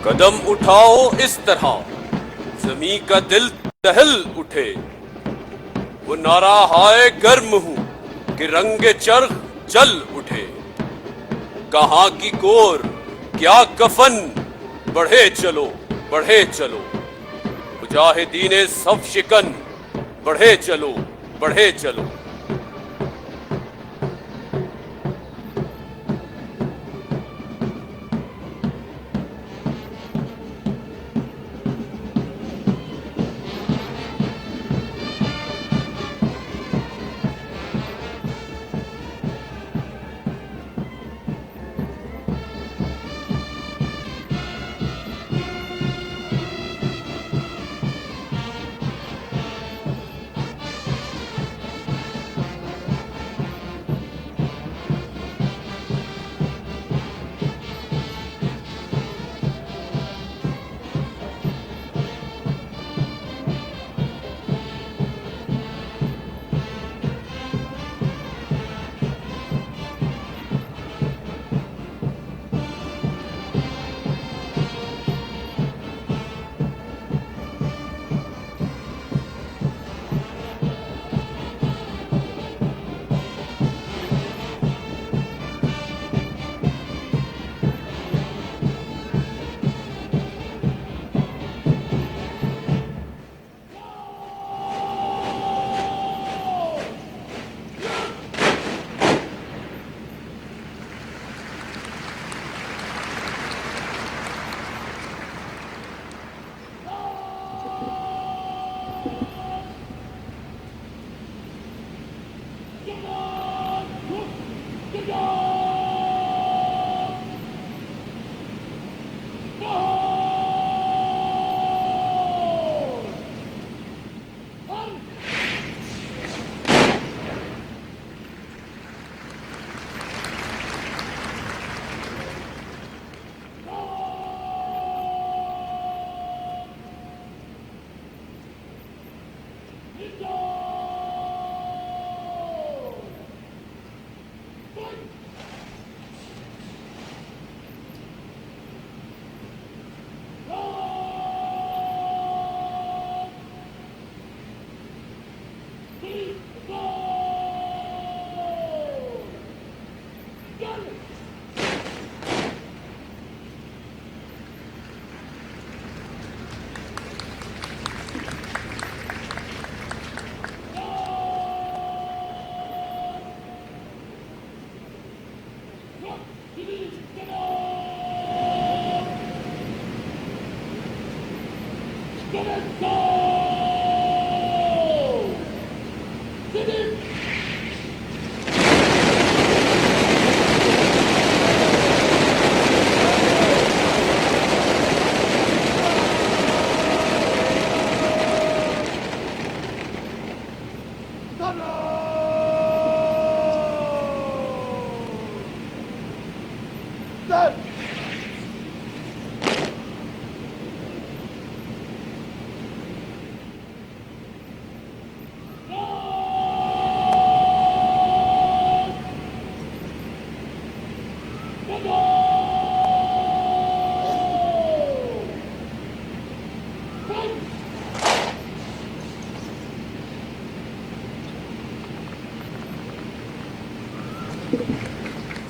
कदम उठाओ इस तरह जमी का दिल दहल उठे। वो नारा हाय गर्म हूं कि रंगे चरख जल उठे। कहां की कोर क्या कफन, बढ़े चलो बढ़े चलो। मुजाहिदीने सफ शिकन, बढ़े चलो बढ़े चलो।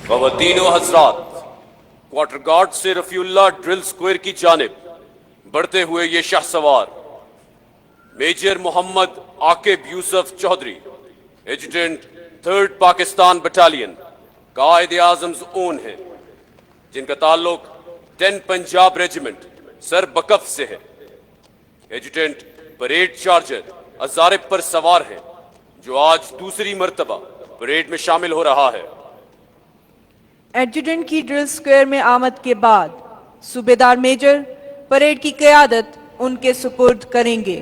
ख़वातीन व हज़रात, क्वार्टर गार्ड से रफीउल्लाह ड्रिल स्क्वायर की जानिब बढ़ते हुए ये शाहसवार major Mohammad Aqib Yusuf Chaudhry, adjutant 3rd Pakistan battalion, कायदे आजम ओन है, जिनका ताल्लुक 10 पंजाब रेजिमेंट सर बकफ से है। एजुटेंट परेड चार्जर अजारिब पर सवार है, जो आज दूसरी मर्तबा परेड में शामिल हो रहा है। एडजुटेंट की ड्रिल स्क्वायर में आमद के बाद सूबेदार मेजर परेड की क़यादत उनके सुपुर्द करेंगे।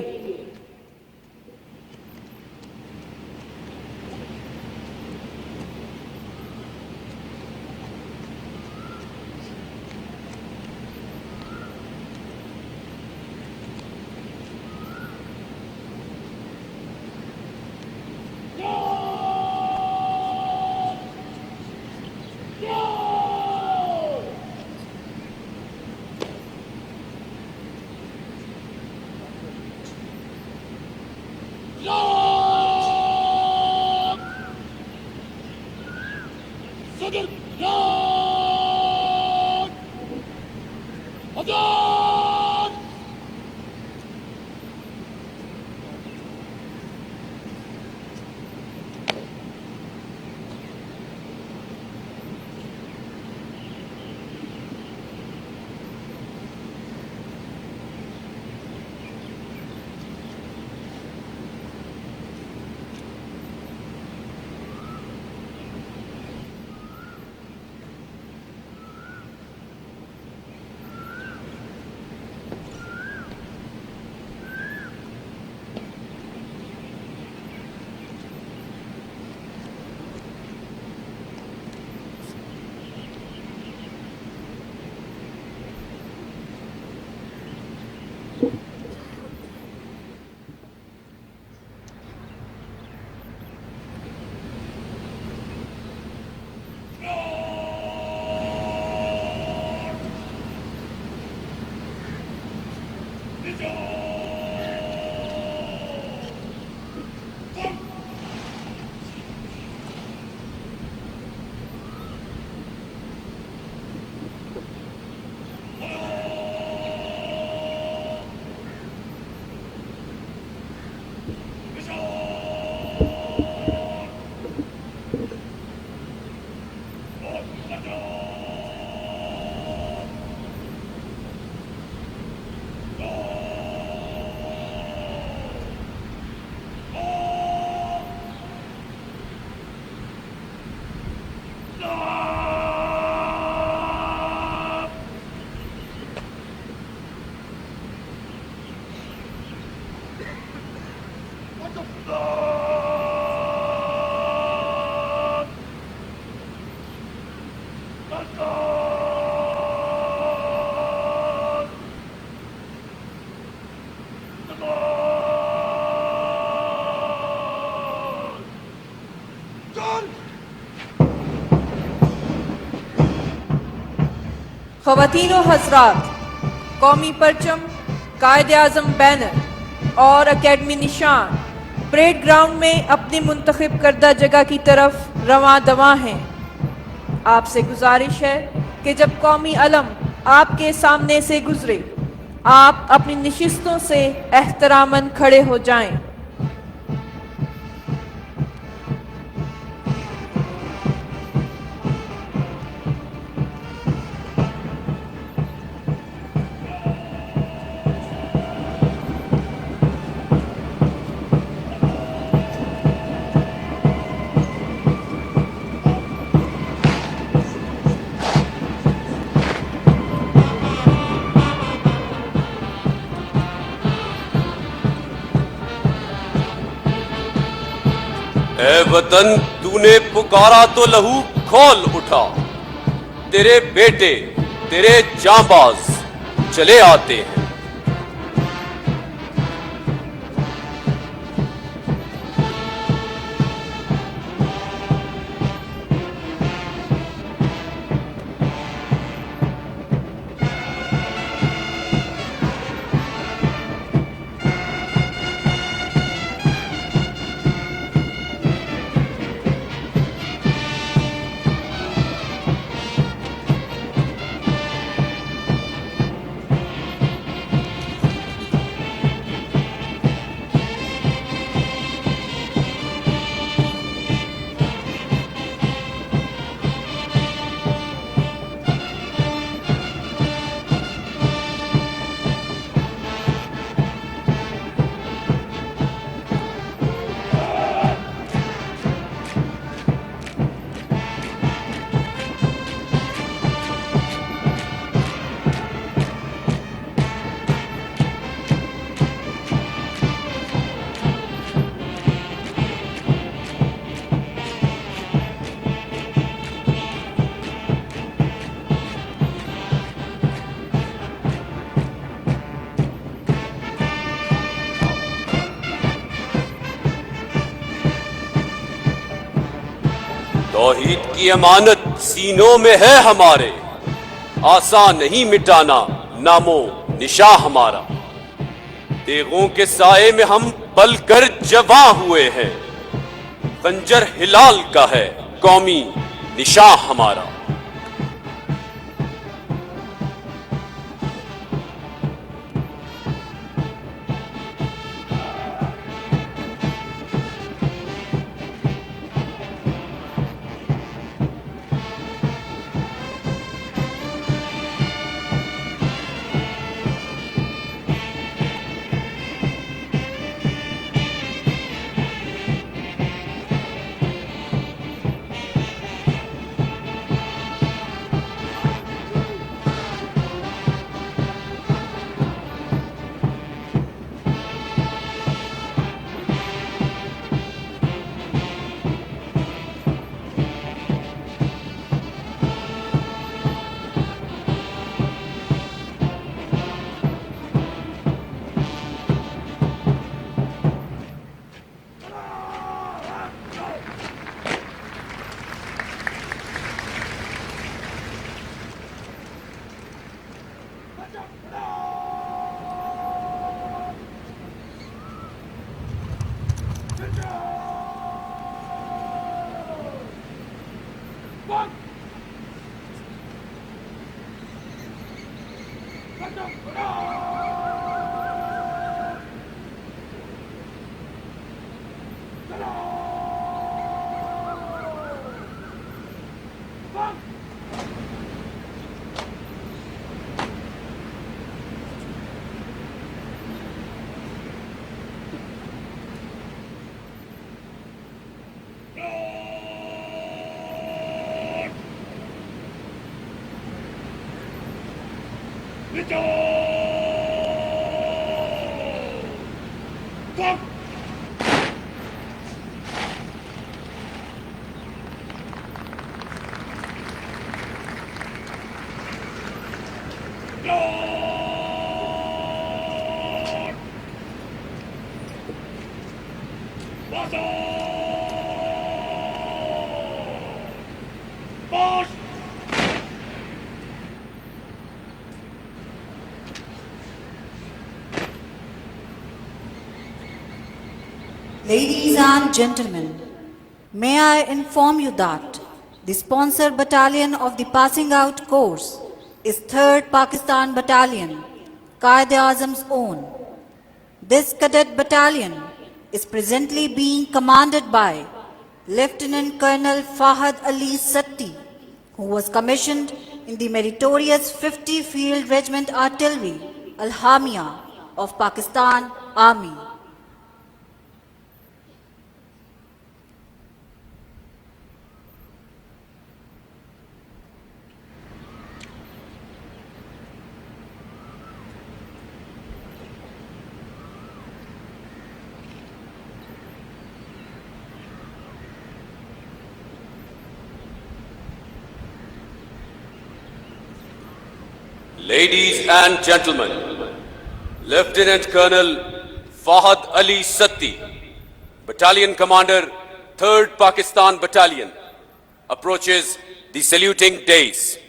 ख़वातीन व हज़रात, कौमी परचम, कायदे आज़म बैनर और अकेडमी निशान परेड ग्राउंड में अपनी मुंतखब करदा जगह की तरफ रवां दवां हैं। आपसे गुजारिश है कि जब कौमी अलम आपके सामने से गुजरे, आप अपनी नशिस्तों से एहतरामन खड़े हो जाएं। ए वतन, तूने पुकारा तो लहू खोल उठा। तेरे बेटे, तेरे जांबाज चले आते हैं। तौहीद की अमानत सीनों में है हमारे, आसान नहीं मिटाना नामो निशा हमारा। तेगों के साए में हम पलकर जवां हुए हैं, खंजर हिलाल का है कौमी निशा हमारा। Ladies and gentlemen, may I inform you that the sponsor battalion of the passing out course is 3rd Pakistan Battalion, Quaid-e-Azam's own. This cadet battalion is presently being commanded by Lieutenant Colonel Fahad Ali Satti, who was commissioned in the meritorious 50 Field Regiment Artillery, Al-Hamia of Pakistan Army. Ladies and gentlemen, Lieutenant Colonel Fahad Ali Satti, Battalion Commander, 3rd Pakistan Battalion, approaches the saluting dais.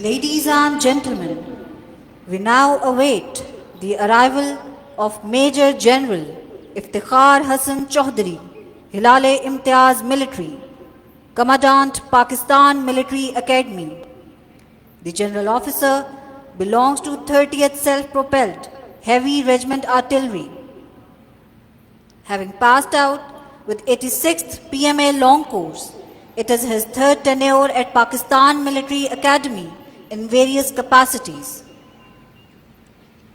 Ladies and gentlemen, we now await the arrival of Major General Iftikhar Hassan Chaudhary, Hilale Imtiaz Military, Commandant Pakistan Military Academy. The General Officer belongs to 30th Self-Propelled Heavy Regiment Artillery. Having passed out with 86th PMA Long Course, it is his 3rd tenure at Pakistan Military Academy in various capacities.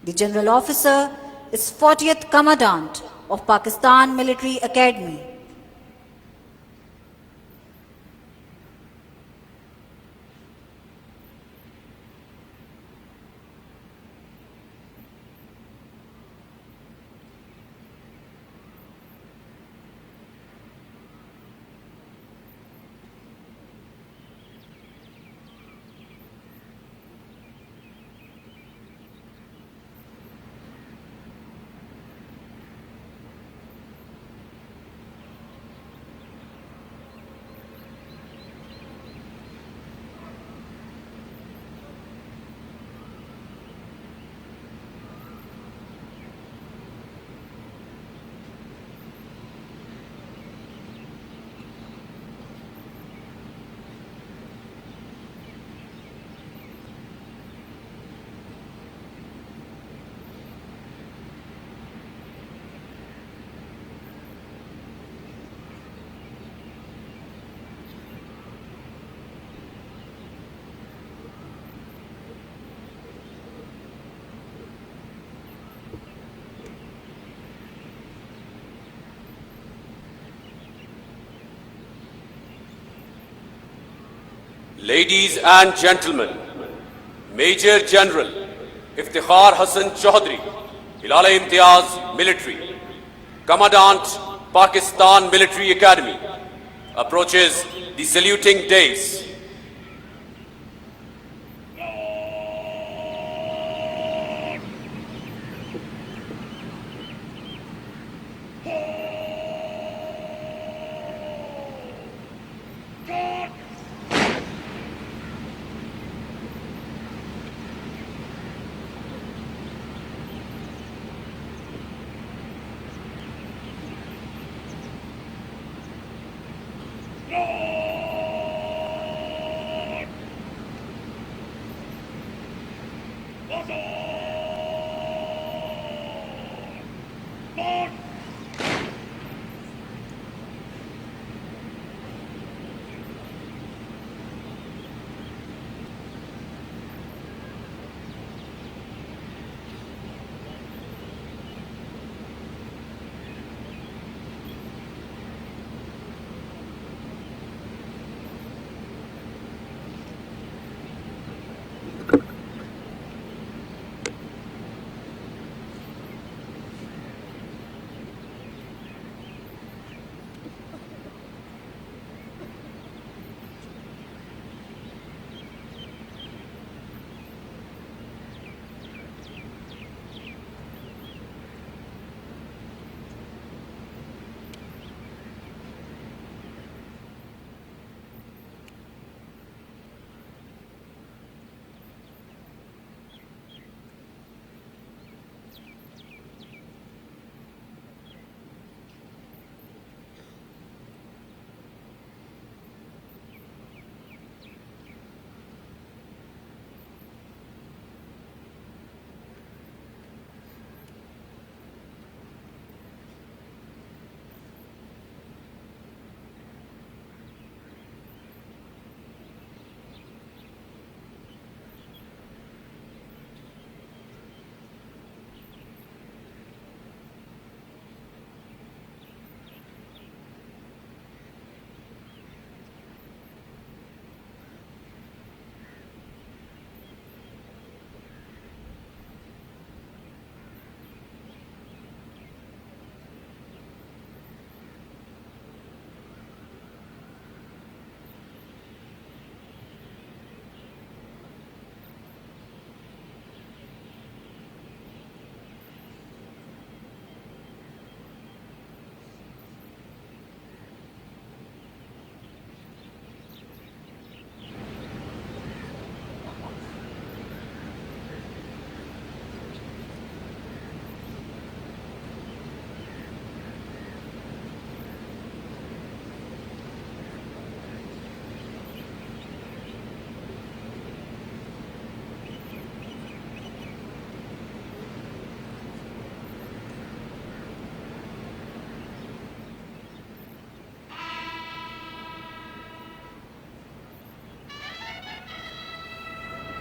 The General Officer is 40th Commandant of Pakistan Military Academy. Ladies and gentlemen, Major General Iftikhar Hassan Chaudhry, Hilal-e-Imtiaz Military, Commandant Pakistan Military Academy, approaches the saluting dais.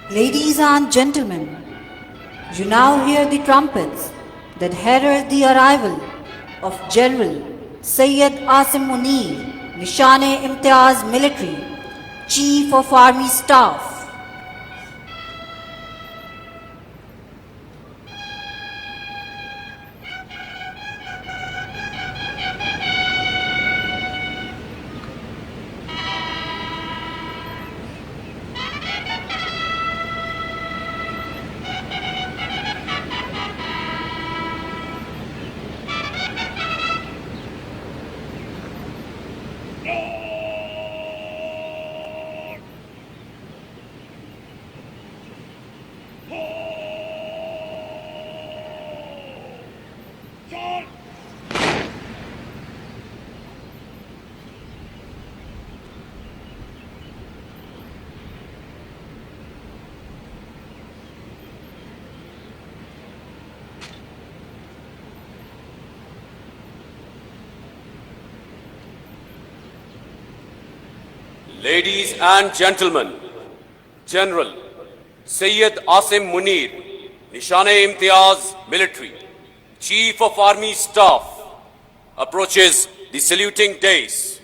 Ladies and gentlemen, you now hear the trumpets that herald the arrival of General Syed Asim Munir, Nishane-e-Imtiaz Military, Chief of Army Staff. Ladies and gentlemen, General Syed Asim Munir, Nishane-e-Imtiaz Military, Chief of Army Staff, approaches the saluting dais.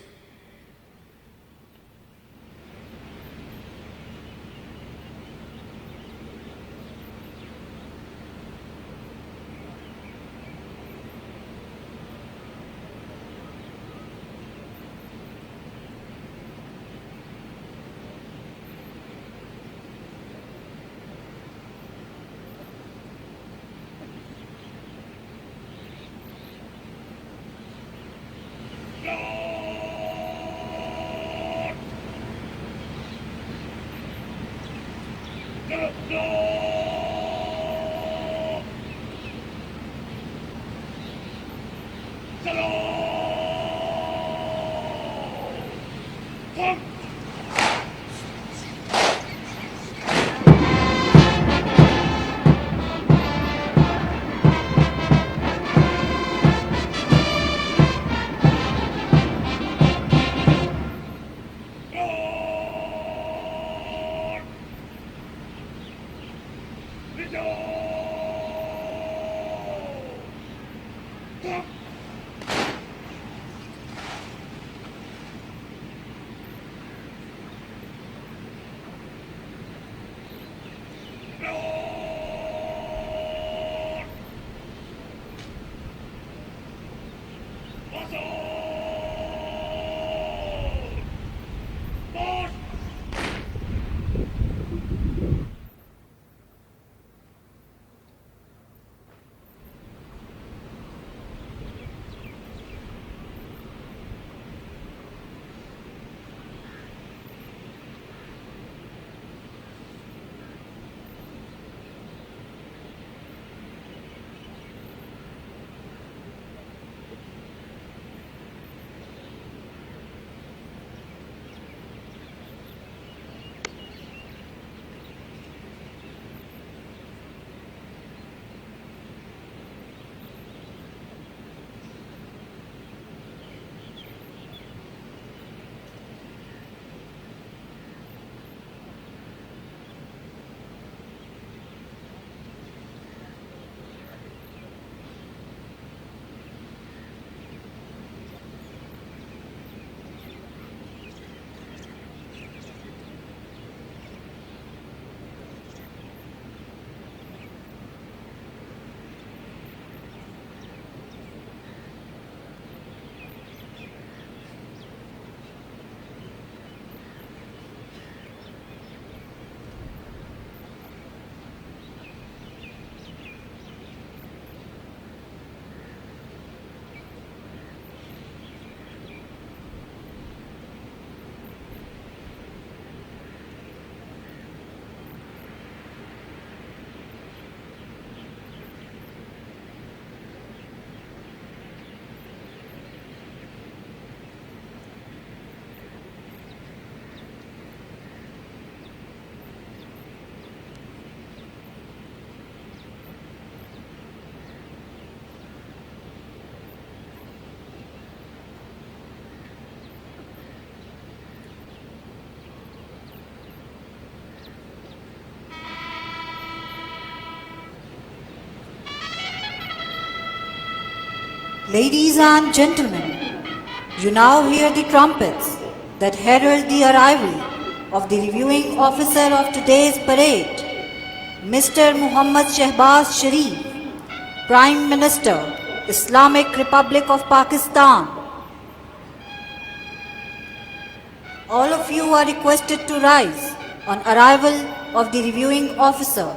Ladies and gentlemen, you now hear the trumpets that herald the arrival of the reviewing officer of today's parade, Mr. Muhammad Shehbaz Sharif, Prime Minister, Islamic Republic of Pakistan. All of you are requested to rise on arrival of the reviewing officer.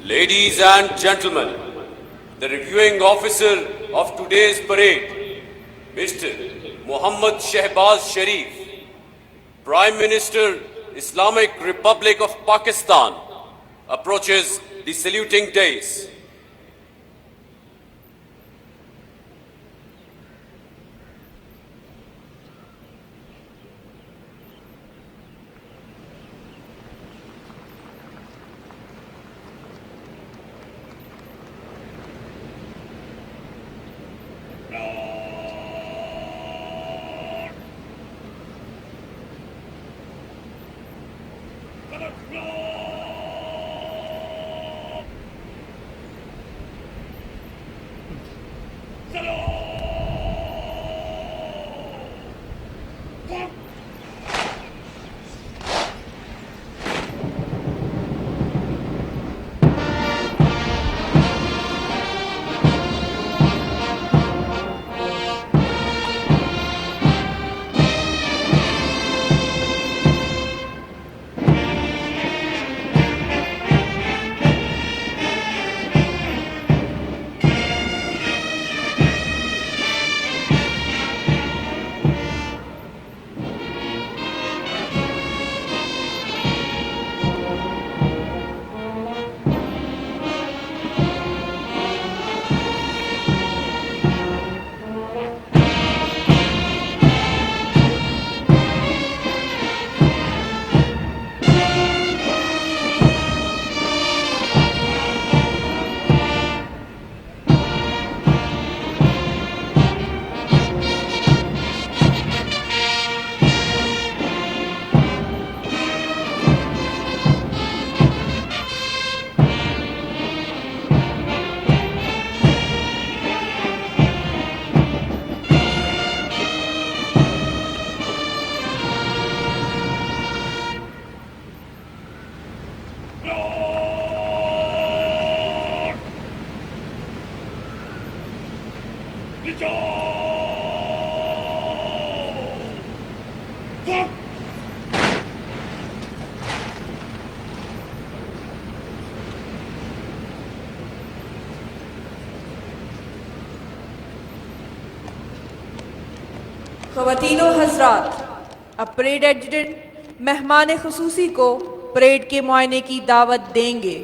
Ladies and gentlemen, the reviewing officer of today's parade, Mr. Muhammad Shehbaz Sharif, Prime Minister, Islamic Republic of Pakistan, approaches the saluting dais. ख़वातीनो हज़रात, अब parade adjutant मेहमान खुसूसी को parade के मुआयने की दावत देंगे।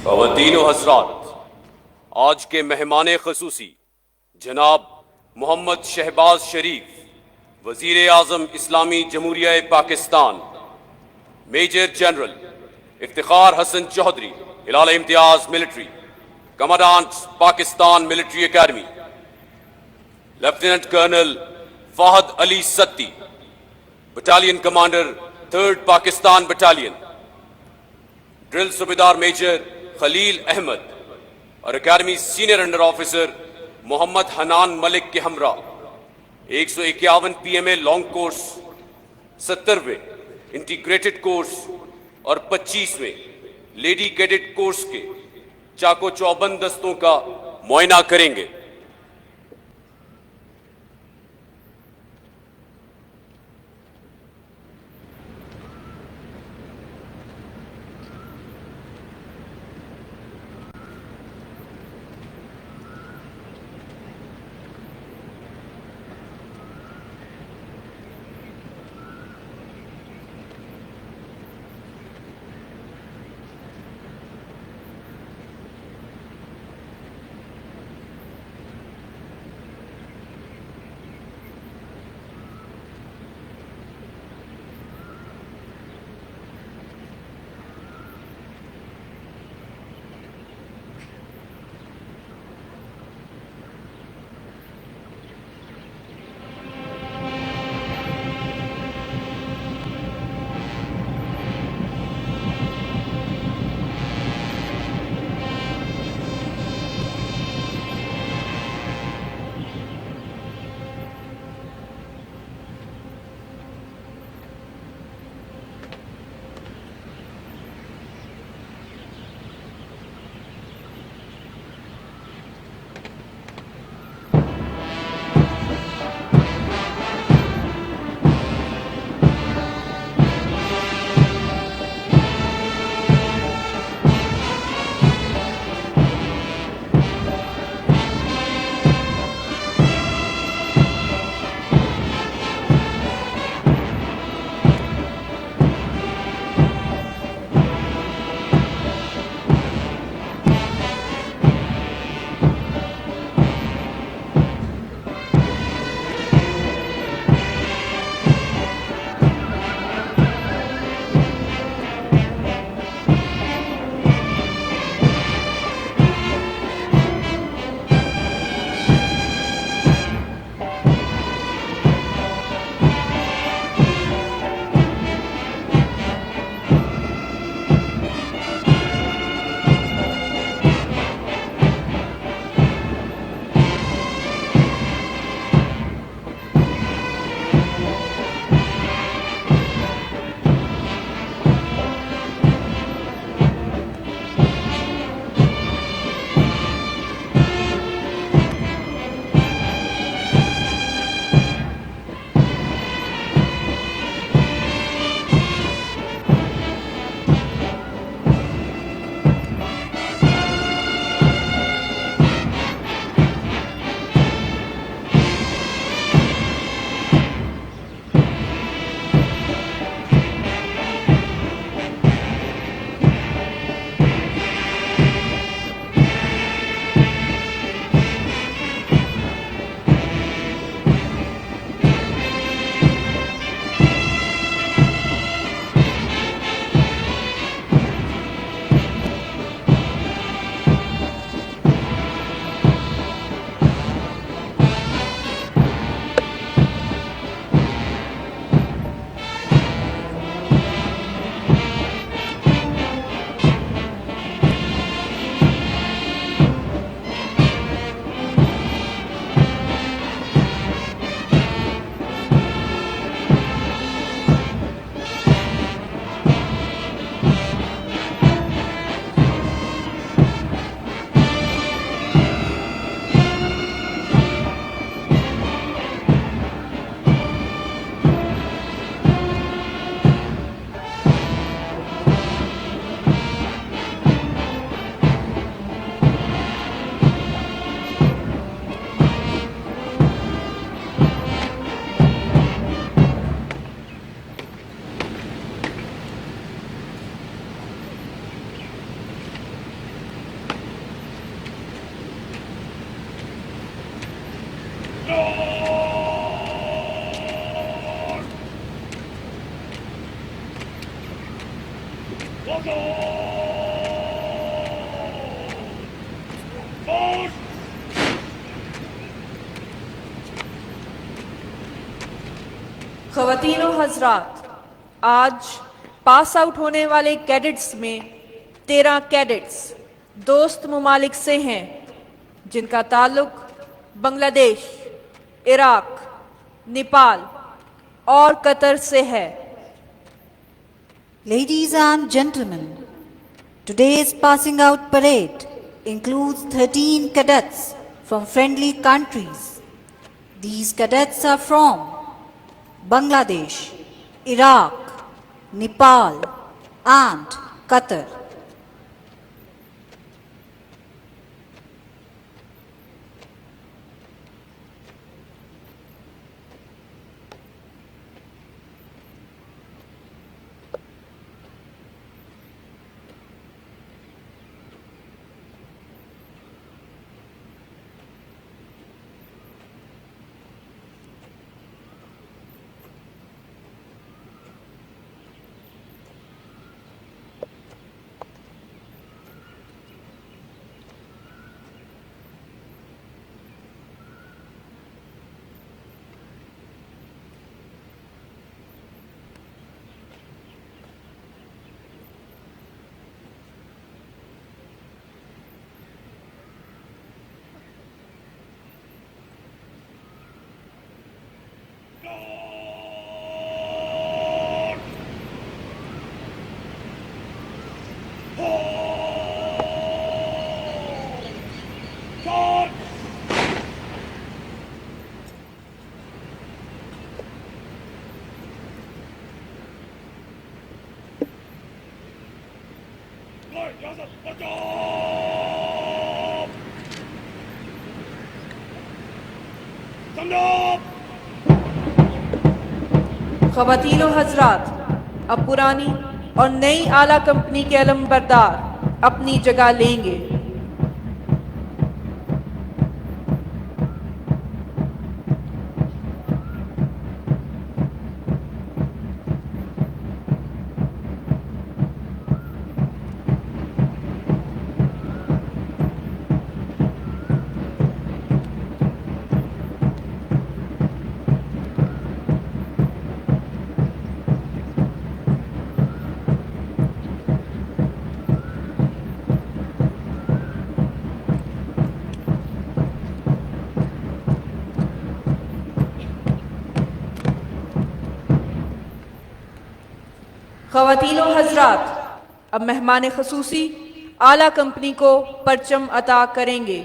ख़वातीनो हज़रात, आज के मेहमान खसूसी जनाब मोहम्मद शहबाज शरीफ, वज़ीर आज़म इस्लामी जमहूरिया Pakistan, major general Iftikhar Hasan Chaudhry, Hilal Imtiaz military, commandant Pakistan military academy, lieutenant colonel Fahad Ali Satti, battalion commander 3rd Pakistan battalion, drill सूबेदार मेजर खलील अहमद और academy senior under officer Mohammad Hanan Malik के हमरा 151 PMA लॉन्ग कोर्स, 70वें इंटीग्रेटेड कोर्स और 25वें लेडी कैडेट कोर्स के चाको चौबंद दस्तों का मुआयना करेंगे। ख़वातीनो हज़रात, आज पास आउट होने वाले कैडेट्स में 13 कैडेट्स दोस्त ममालिक से हैं जिनका ताल्लुक बांग्लादेश, इराक, नेपाल और कतर से है। Ladies and gentlemen, today's passing out parade includes 13 cadets from friendly countries. These cadets are from Bangladesh, Iraq, Nepal and Qatar. ख़वातीनो हज़रात, अब पुरानी और नई आला कंपनी के अलमबरदार अपनी जगह लेंगे। ख़वातीनो हज़रात, अब मेहमान ख़ुसूसी आला कंपनी को परचम अता करेंगे।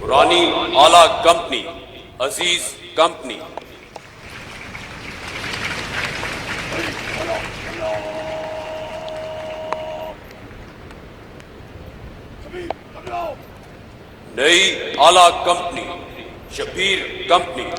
पुरानी आला कंपनी, अजीज कंपनी, नई आला company, Shabir company,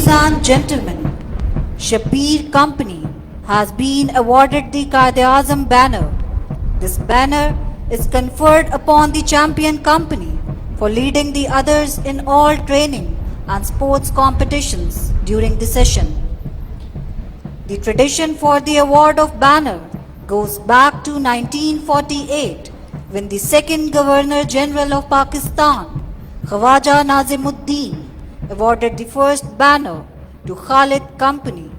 and gentlemen, Shabir Company has been awarded the Quaid-e-Azam banner. This banner is conferred upon the champion company for leading the others in all training and sports competitions during the session. The tradition for the award of banner goes back to 1948 when the second Governor General of Pakistan, Khawaja Nazimuddin, awarded the first banner to Khalid Company.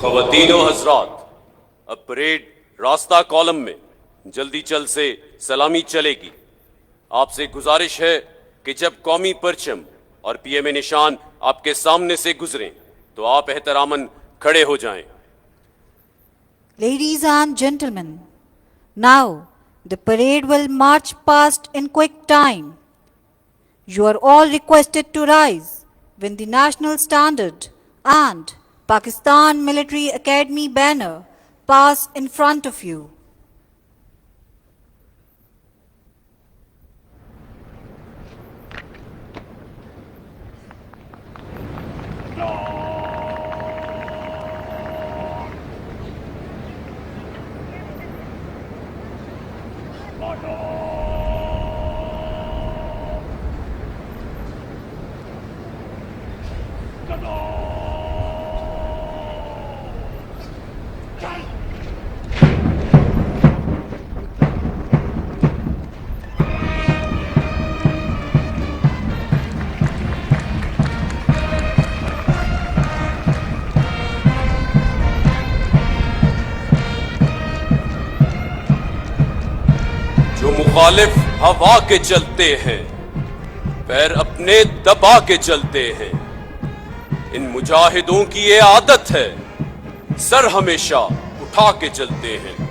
ख़वातीनो हज़रात, अब parade रास्ता column में जल्दी चल से सलामी चलेगी। आपसे गुजारिश है कि जब कौमी परचम और पीएमए निशान आपके सामने से गुजरें तो आप एहतरामन खड़े हो जाएं। Ladies and gentlemen, now the parade will march past in quick time. You are all requested to rise when the national standard and Pakistan Military Academy banner pass in front of you. जो मुखालिफ हवा के चलते हैं, पैर अपने दबा के चलते हैं। इन मुजाहिदों की ये आदत है, सर हमेशा उठा के चलते हैं।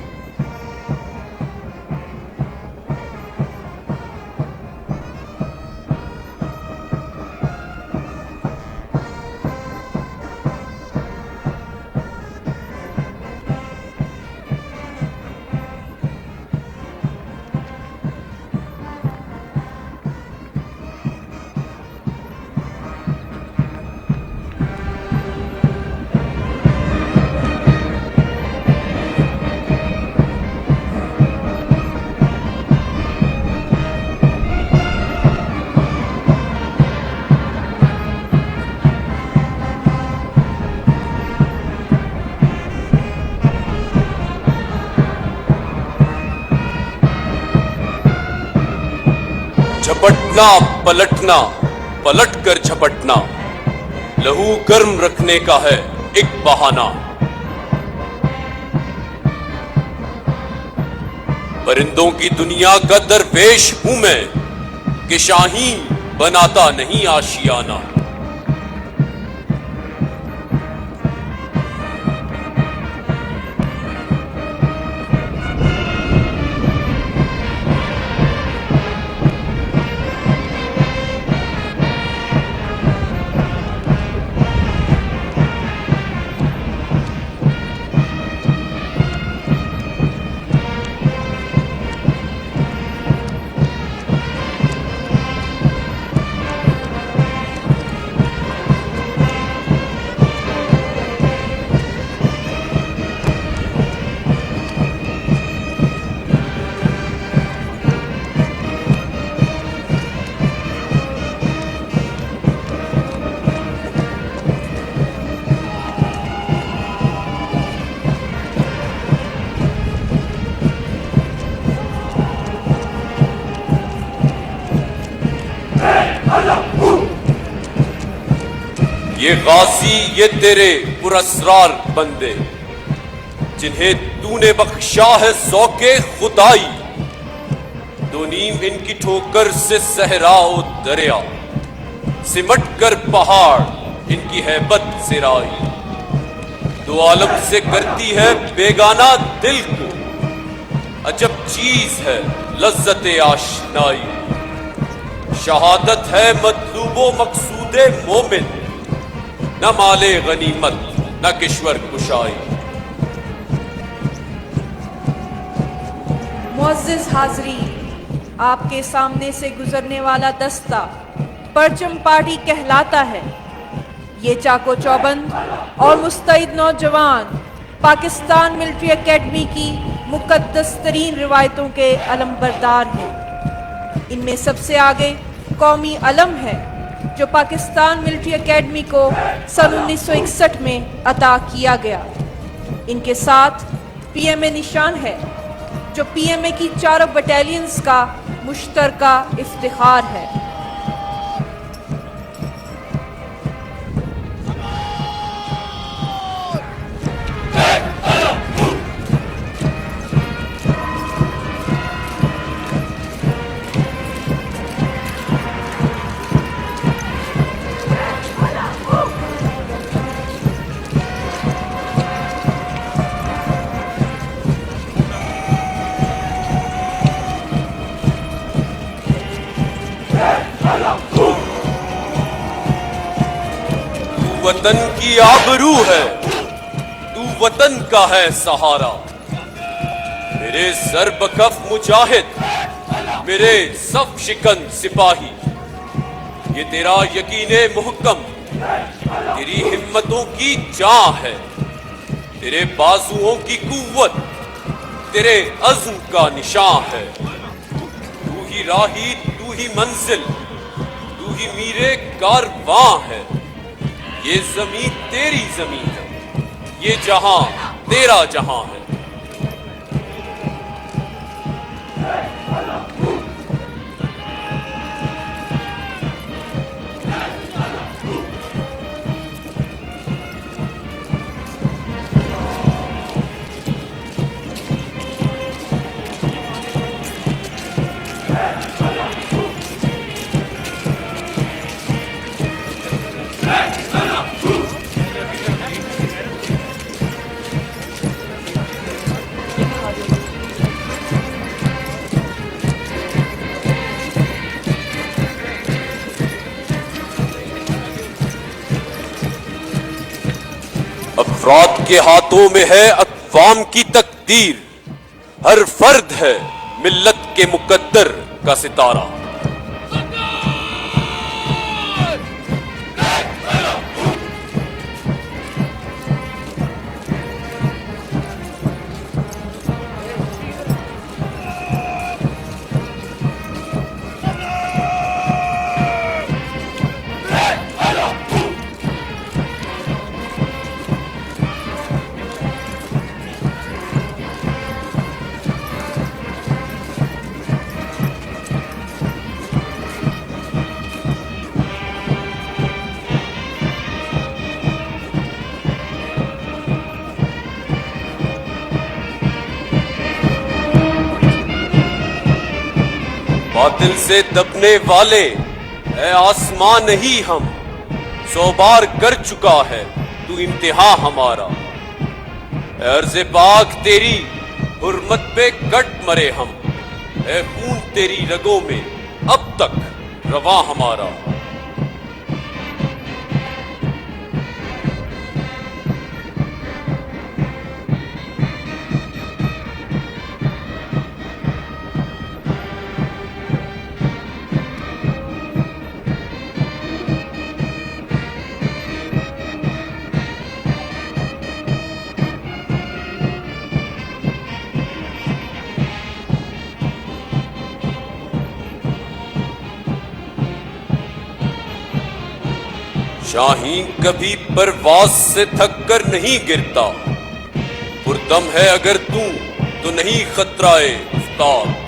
उठना, पलटना, पलट कर झपटना, लहू गर्म रखने का है एक बहाना। परिंदों की दुनिया का दरवेश हूं मैं, कि शाहीन बनाता नहीं आशियाना। ये गाजी, ये तेरे पुरस्रार बंदे, जिन्हें तूने बख्शा है ज़ौक़े खुदाई। दो नीम इनकी ठोकर से सहराओ दरिया, सिमट कर पहाड़ इनकी हैबत सिराई। दो आलम से करती है बेगाना दिल को, अजब चीज है लज्जत आशनाई। शहादत है मतलूबो मकसूदे मोमिन, न माले गनीमत न किश्वर कुशाई। मुअज़्ज़िज़ हाज़रीन, आपके सामने से गुजरने वाला दस्ता परचम पार्टी कहलाता है। ये चाको चौबंद और मुस्तैद नौजवान पाकिस्तान मिलिट्री एकेडमी की मुक़द्दस तरीन रिवायतों के अलमबरदार हैं। इनमें सबसे आगे कौमी अलम है, जो पाकिस्तान मिलिट्री एकेडमी को सन 1961 में अता किया गया। इनके साथ पीएमए निशान है, जो पीएमए की चारों बटालियंस का मुश्तरका इफ्तिखार है। वतन की आबरू है, तू वतन का है सहारा। मेरे ज़र्ब-कफ मुजाहिद, मेरे सफ शिकन सिपाही, ये तेरा यकीने मुहक्कम, तेरी हिम्मतों की जान है। तेरे बाजुओं की कुव्वत, तेरे अज़्म का निशान है। तू ही राही, तू ही मंजिल, तू ही मीरे कारवां है। ये जमीन तेरी जमीन है, ये जहां तेरा जहां है। अफराद के हाथों में है अक़वाम की तकदीर, हर फर्द है मिल्लत के मुकद्दर का सितारा। बातिल से दबने वाले है आसमां नहीं हम, 100 बार कर चुका है तू इम्तिहा हमारा। अर्ज़ पाक तेरी हुर्मत पे कट मरे हम, है खून तेरी रगों में अब तक रवा हमारा। शाहीन कभी परवाज से थक कर नहीं गिरता, पुरदम है अगर तू तो नहीं खतराए उस्ताद।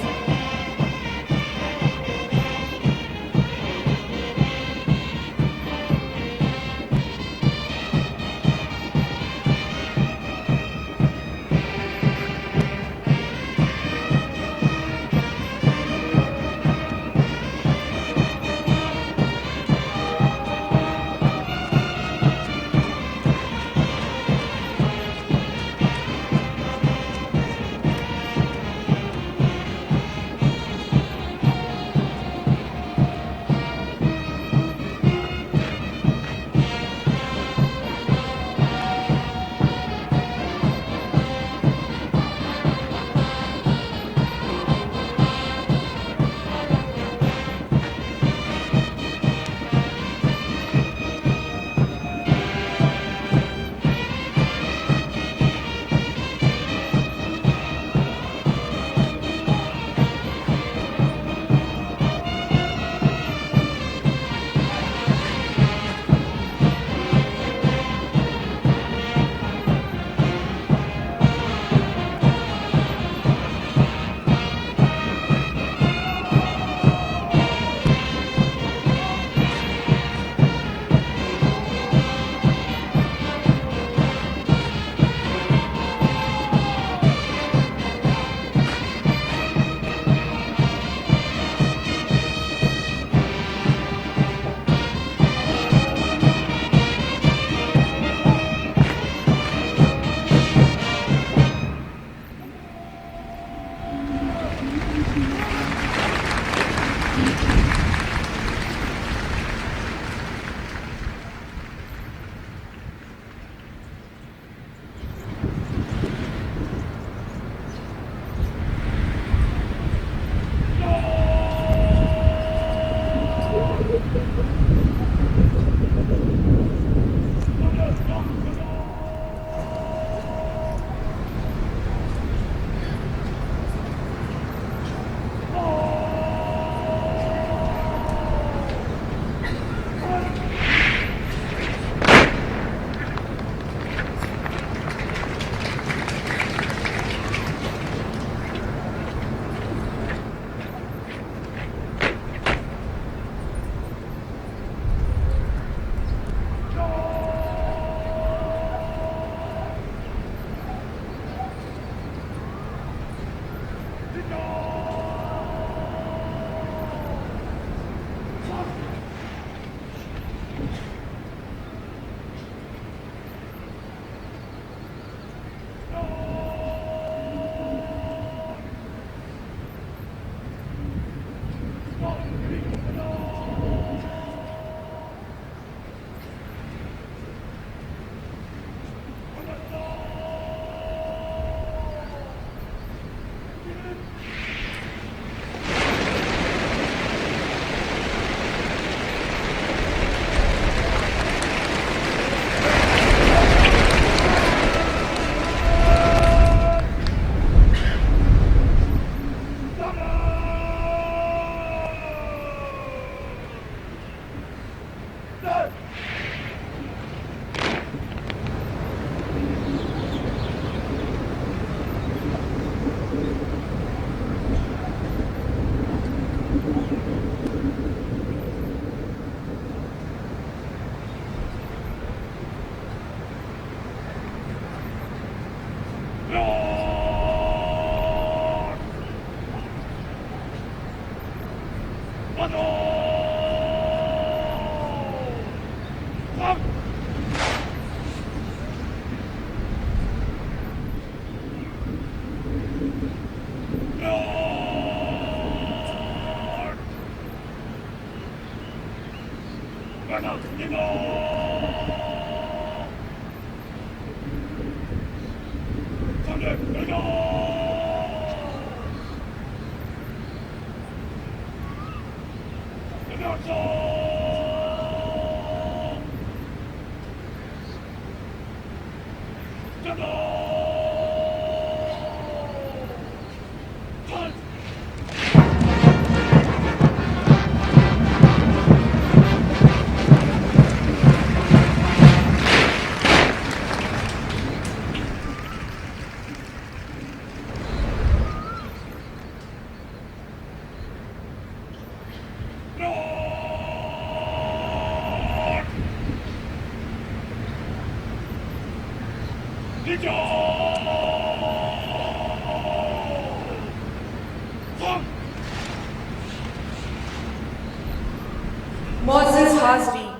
मोअज़्ज़िज़ हाज़रीन,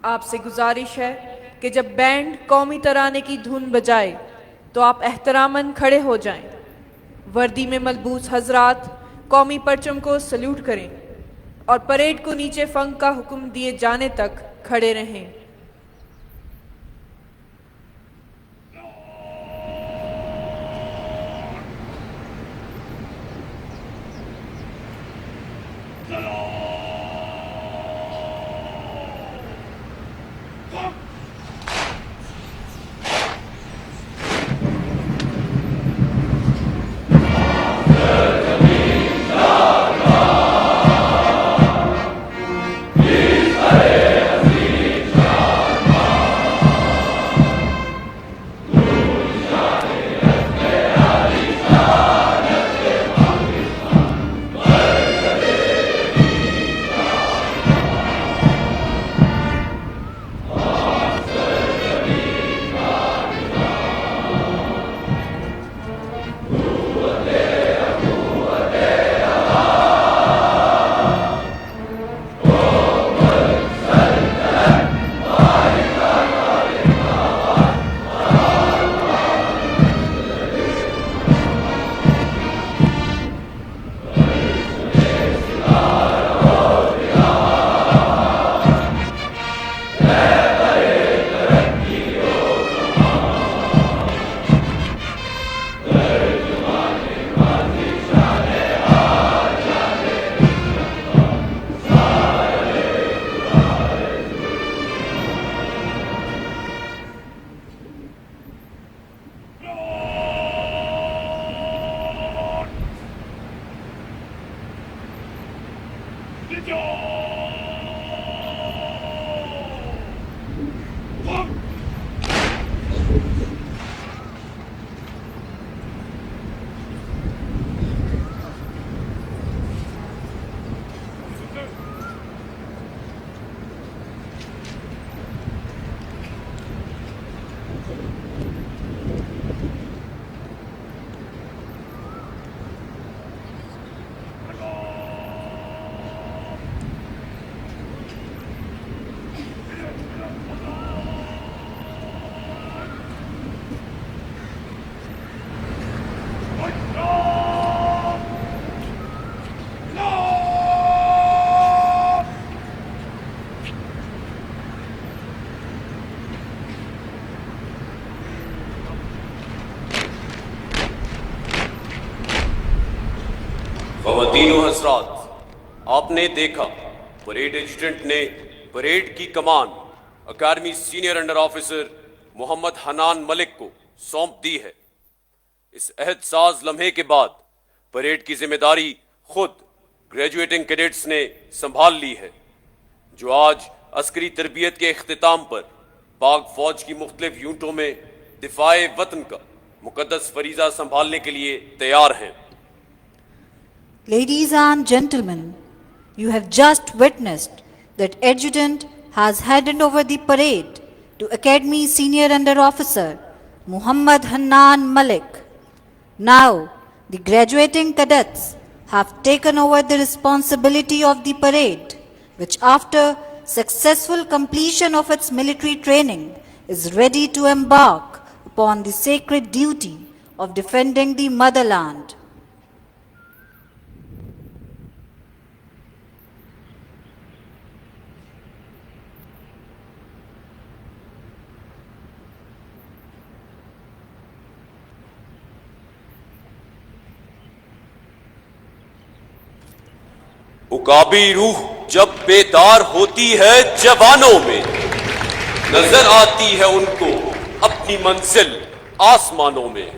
आपसे गुजारिश है कि जब बैंड कौमी तराने की धुन बजाए तो आप एहतरामन खड़े हो जाएं। वर्दी में मलबूस हजरात कौमी परचम को सल्यूट करें और परेड को नीचे फंक का हुक्म दिए जाने तक खड़े रहें। ख़वातीन व हज़रात, आपने देखा परेड एजुटेंट ने परेड की कमान अकादमी senior under officer Mohammad Hanan Malik को सौंप दी है। इस अहदसाज लम्हे के बाद परेड की जिम्मेदारी खुद ग्रेजुएटिंग कैडेट्स ने संभाल ली है, जो आज अस्करी तरबियत के इख्तिताम पर पाक फौज की मुख्तलिफ यूनिटों में दिफाए वतन का मुकद्दस फरीजा संभालने के लिए तैयार हैं। Ladies and gentlemen, you have just witnessed that Adjutant has handed over the parade to Academy Senior Under Officer Muhammad Hannan Malik. Now, the graduating cadets have taken over the responsibility of the parade, which after successful completion of its military training is ready to embark upon the sacred duty of defending the motherland. उकाबी रूह जब बेदार होती है जवानों में, नजर आती है उनको अपनी मंजिल आसमानों में।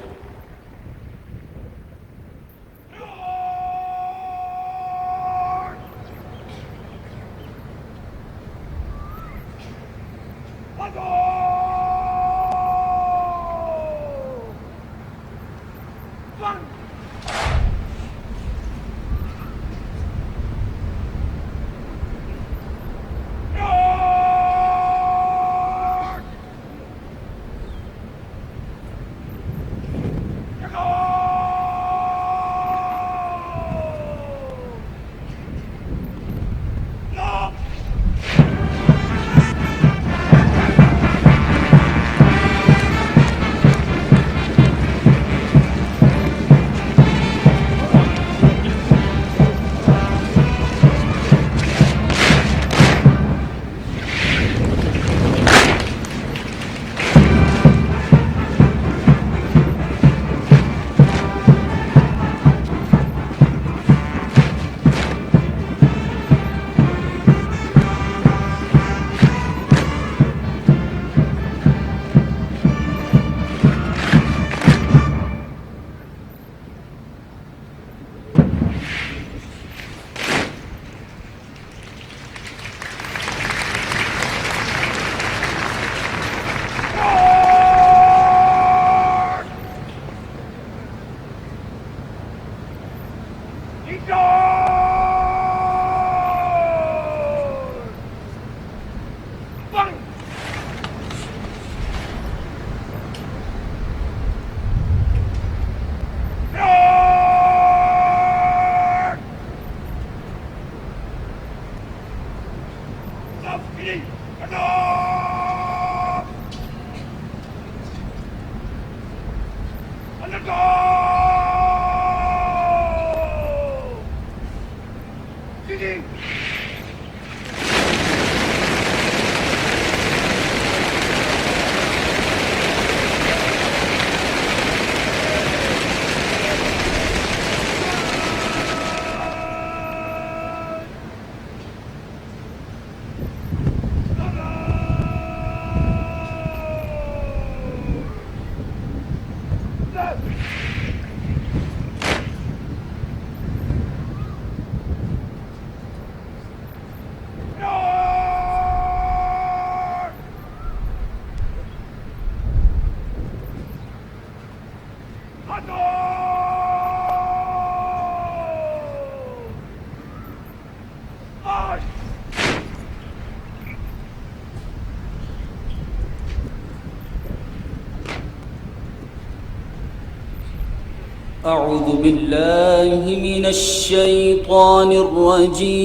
أعوذ بالله من الشيطان الرجيم.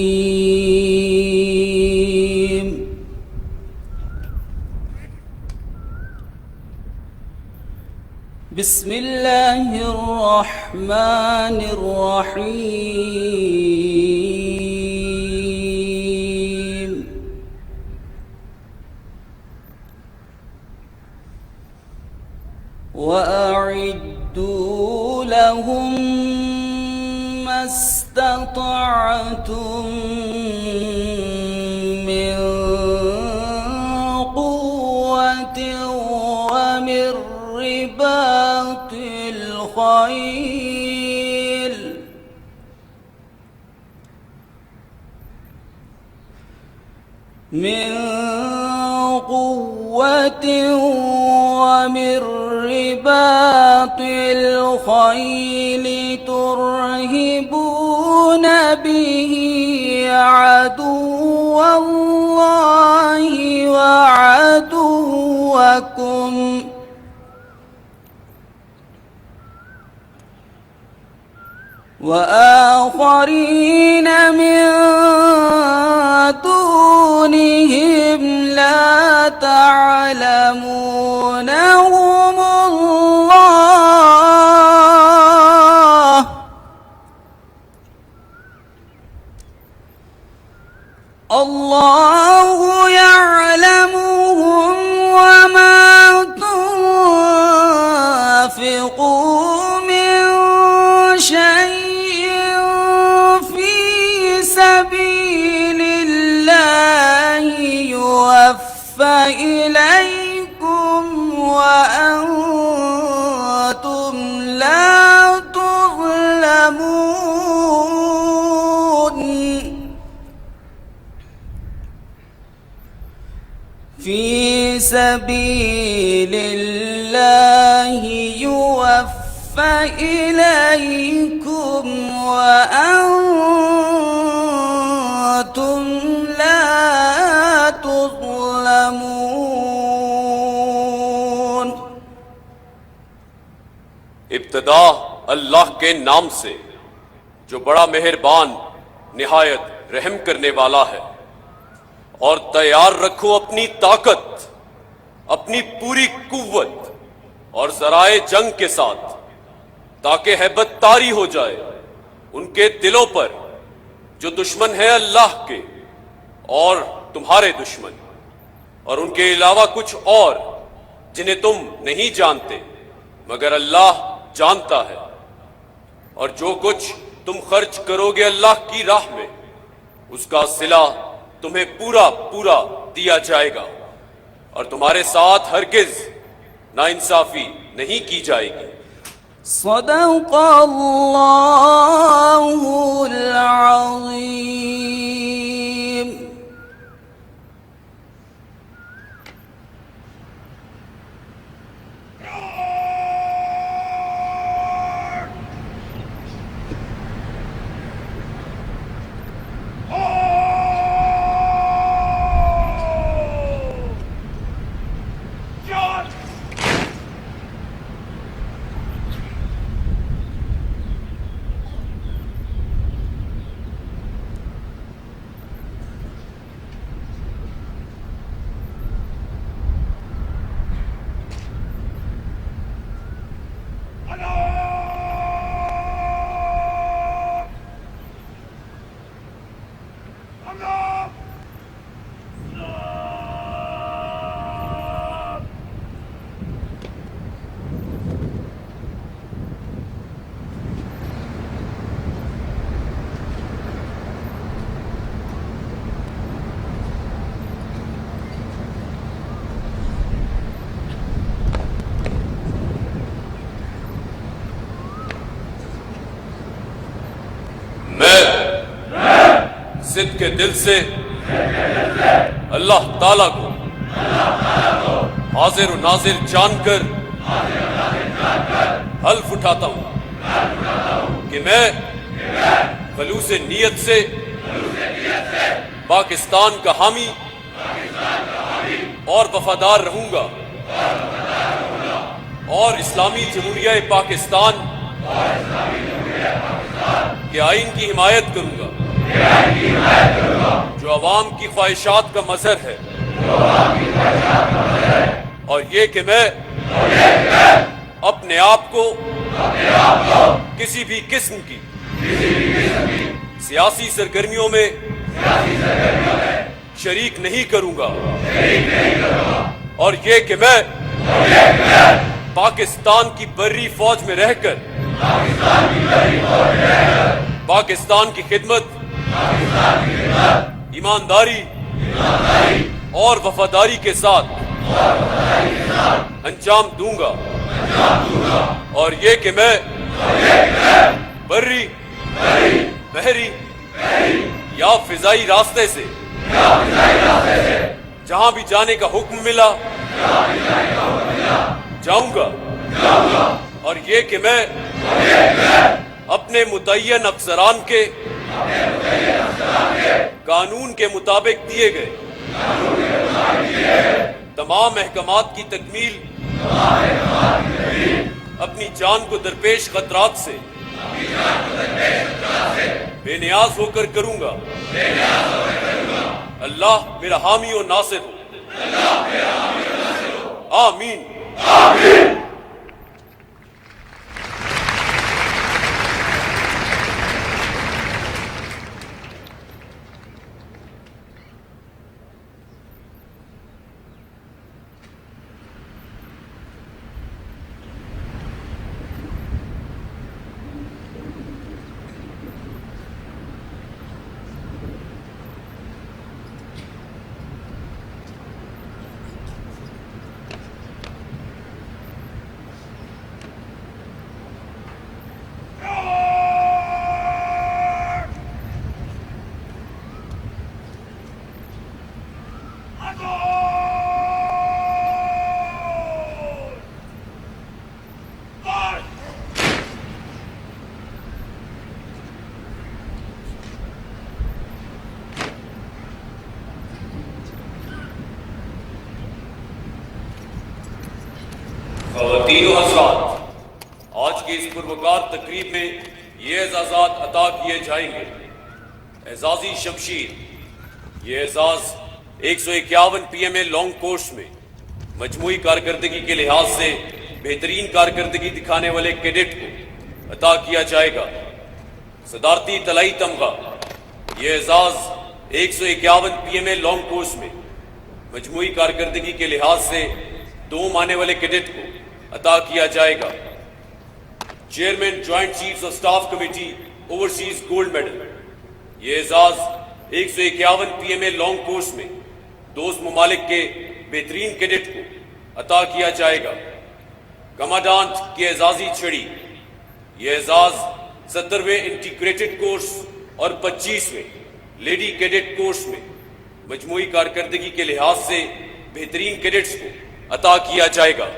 بسم الله الرحمن الرحيم. وأعدوا لهم ما استطعتم من قوة ومن رباط الخيل ومن رباط الخيل ترهبون به عدو الله وعدوكم وآخرين من دونهم لا تعلمونهم الله يعلمهم وما تنفقوا من شيء في سبيل سبيل الله يوفى إليكم وأنتم لا تظلمون. इब्तदा अल्लाह के नाम से जो बड़ा मेहरबान निहायत रहम करने वाला है। और तैयार रखो अपनी ताकत, अपनी पूरी कुव्वत और जराए जंग के साथ, ताकि हैबत तारी हो जाए उनके दिलों पर जो दुश्मन है अल्लाह के और तुम्हारे दुश्मन, और उनके अलावा कुछ और जिन्हें तुम नहीं जानते मगर अल्लाह जानता है। और जो कुछ तुम खर्च करोगे अल्लाह की राह में, उसका सिला तुम्हें पूरा पूरा दिया जाएगा और तुम्हारे साथ हरगिज नाइंसाफी नहीं की जाएगी। सदक़ल्लाहुल अज़ीम. जिद के दिल से अल्लाह ताला को हाजिर और नाजिर जानकर हल्फ उठाता हूं कि मैं खलूस नीयत से पाकिस्तान का हामी और वफादार रहूंगा और इस्लामी जमहूरिया पाकिस्तान के आइन की हिमायत करूंगा जो अवाम की ख्वाहिशात का मजहर है। और ये कि मैं अपने आप को किसी भी किस्म की सियासी सरगर्मियों में शरीक नहीं करूंगा। और ये कि मैं पाकिस्तान की बर्री फौज में रहकर पाकिस्तान की खिदमत, ईमानदारी और वफादारी के साथ अंजाम दूंगा। और ये कि मैं बर्री, बहरी या फिजाई रास्ते से जहां भी जाने का हुक्म मिला जाऊंगा। और ये कि मैं अपने मुतय्यन अफसरान के कानून के मुताबिक दिए गए तमाम अहकामात की तकमील अपनी जान को दरपेश खतरात से बेनियाज होकर करूंगा। अल्लाह मेरा हामी और नासिर हो। आमीन। हज़रात, आज की इस पुरवकार तकरीब में ये एजाज़ात अता किए जाएंगे। एजाज़ी शमशीर, ये एजाज़ 151 PMA लॉन्ग कोर्स में मजमूई कारकर्दगी के लिहाज से बेहतरीन कारकर्दगी दिखाने वाले कैडेट को अता किया जाएगा। सदारती तलाई तमगा, ये एजाज़ 151 PMA लॉन्ग कोर्स में मजमूई कारकर्दगी के लिहाज से 2 आने वाले कैडेट को अता किया जाएगा। Chairman joint chiefs of staff committee overseas gold medal, ये एजाज 151 PMA लॉन्ग कोर्स में दोस्त ममालिक के बेहतरीन कैडेट को अता किया जाएगा। कमांडांट की एजाजी छड़ी, ये एजाज 70वें इंटीग्रेटेड कोर्स और 25वें लेडी कैडेट कोर्स में मजमूई कारकर्दगी के लिहाज से बेहतरीन कैडेट्स को अता किया जाएगा।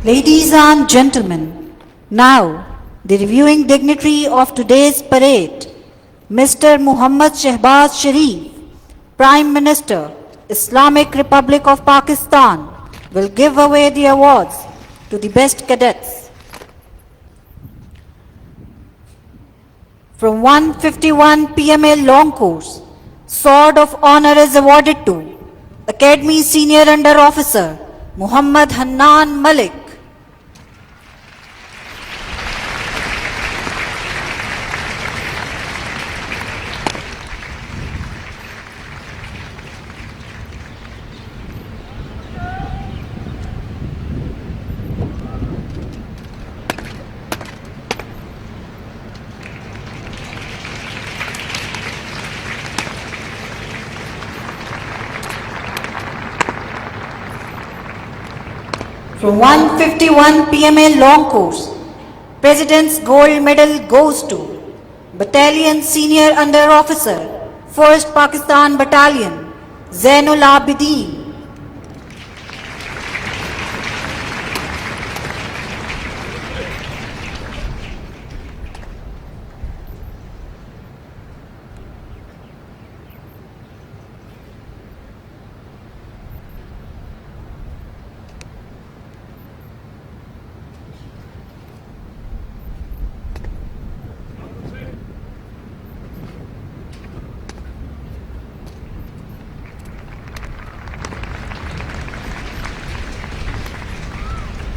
Ladies and gentlemen, now the reviewing dignitary of today's parade, Mr. Muhammad Shehbaz Sharif, Prime Minister, Islamic Republic of Pakistan, will give away the awards to the best cadets. From 151 PMA long course, Sword of Honor is awarded to Academy Senior Under Officer Muhammad Hannan Malik. From 151 PMA long course, President's Gold Medal goes to Battalion Senior Under Officer, 1st Pakistan Battalion, Zainul Abidin.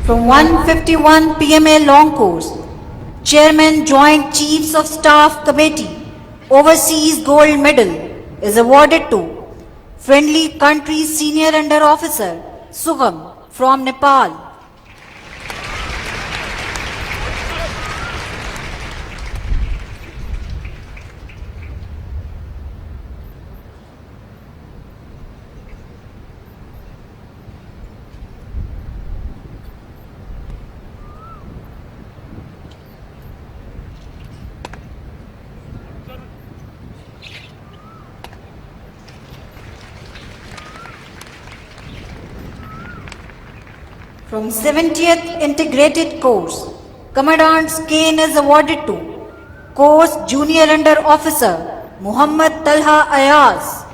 From 151 PMA long course, Chairman Joint Chiefs of Staff Committee, Overseas Gold Medal is awarded to Friendly Country Senior Under Officer Sugam from Nepal. From 70th Integrated Course, Commandant's Cane is awarded to Course Junior Under Officer Muhammad Talha Ayaz.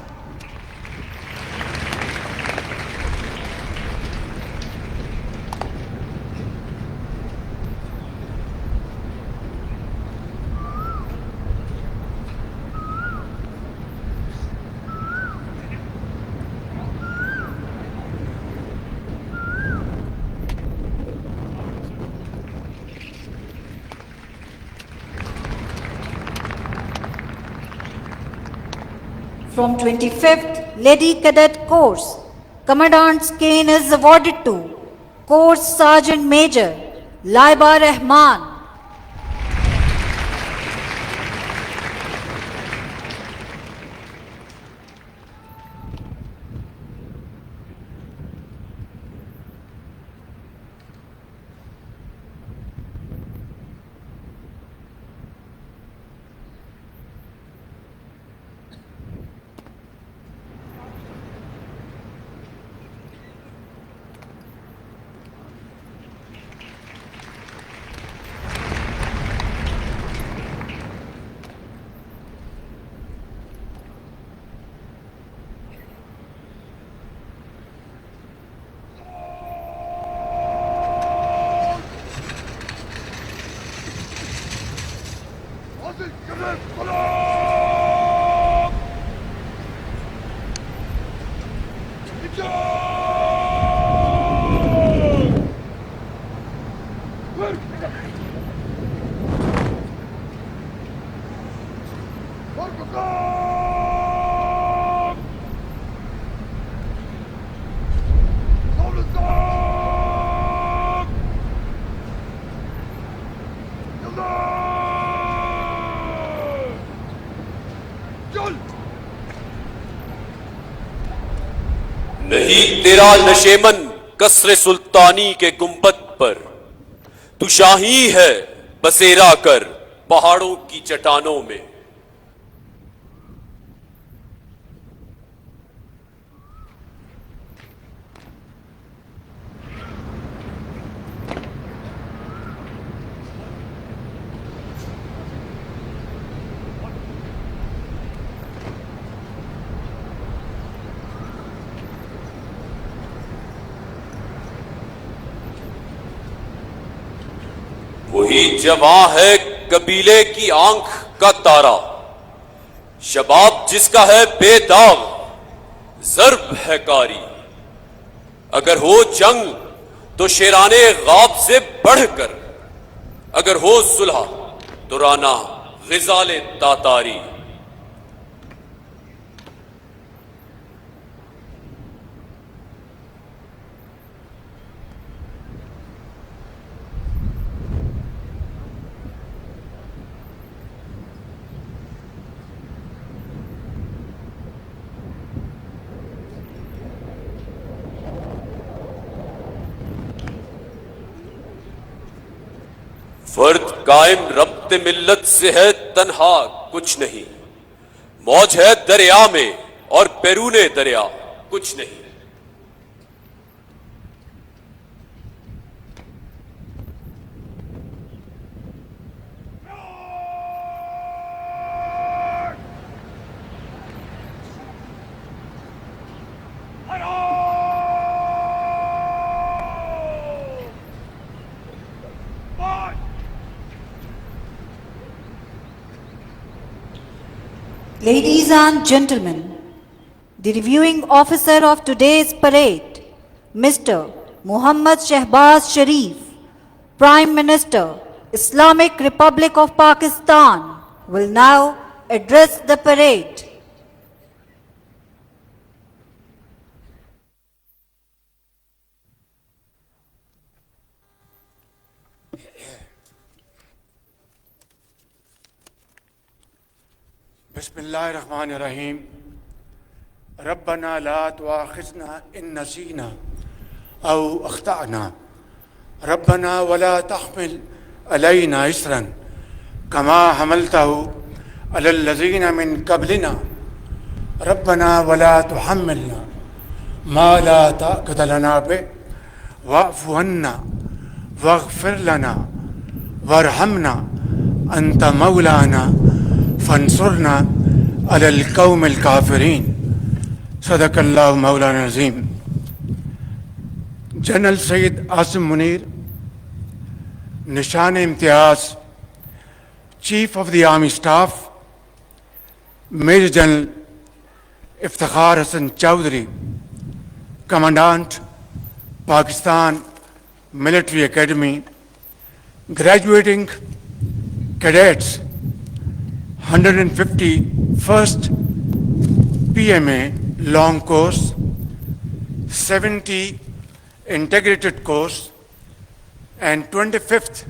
from 25th Lady Cadet Course, Commandant's cane is awarded to Course Sergeant Major Laiba Rahman. नहीं तेरा नशेमन कसरे सुल्तानी के गुंबद पर, तू शाही है बसेरा कर पहाड़ों की चट्टानों में। वही जवां है कबीले की आंख का तारा, शबाब जिसका है बेदाग, जर्ब है कारी। अगर हो जंग तो शेराने गाब से बढ़कर, अगर हो सुलह तो राना गिजाले तातारी। फर्द कायम रब्ते मिल्लत से है तन्हा कुछ नहीं, मौज है दरिया में और बैरूने दरिया कुछ नहीं। Ladies and gentlemen, the reviewing officer of today's parade, Mr. Muhammad Shehbaz Sharif, Prime Minister, Islamic Republic of Pakistan, will now address the parade. बिस्मिल्लाहिर्रहमानिर्रहीम। रब्बना ला तुआखिज़ना इन नसीना औ अख्ताना, रब्बना वला तहमिल अलैना इसरन कमा हमलतहु अलल्लज़ीना मिन क़ब्लिना, रब्बना वला तुहम्मिलना मा ला ताक़त लना बिह वअफ़ु अन्ना वग़फ़िर लना वरहमना अंत मौलाना फंसुरना अलल कौमिल काफिरीन। सदक़ल्लाहु मौलाना अज़ीम। General Syed Asim Munir, Nishan Imtiaz, chief of the army staff, major general Iftikhar Hasan Chaudhry, commandant Pakistan military academy, graduating cadets 151st PMA long course, 70 integrated course, and 25th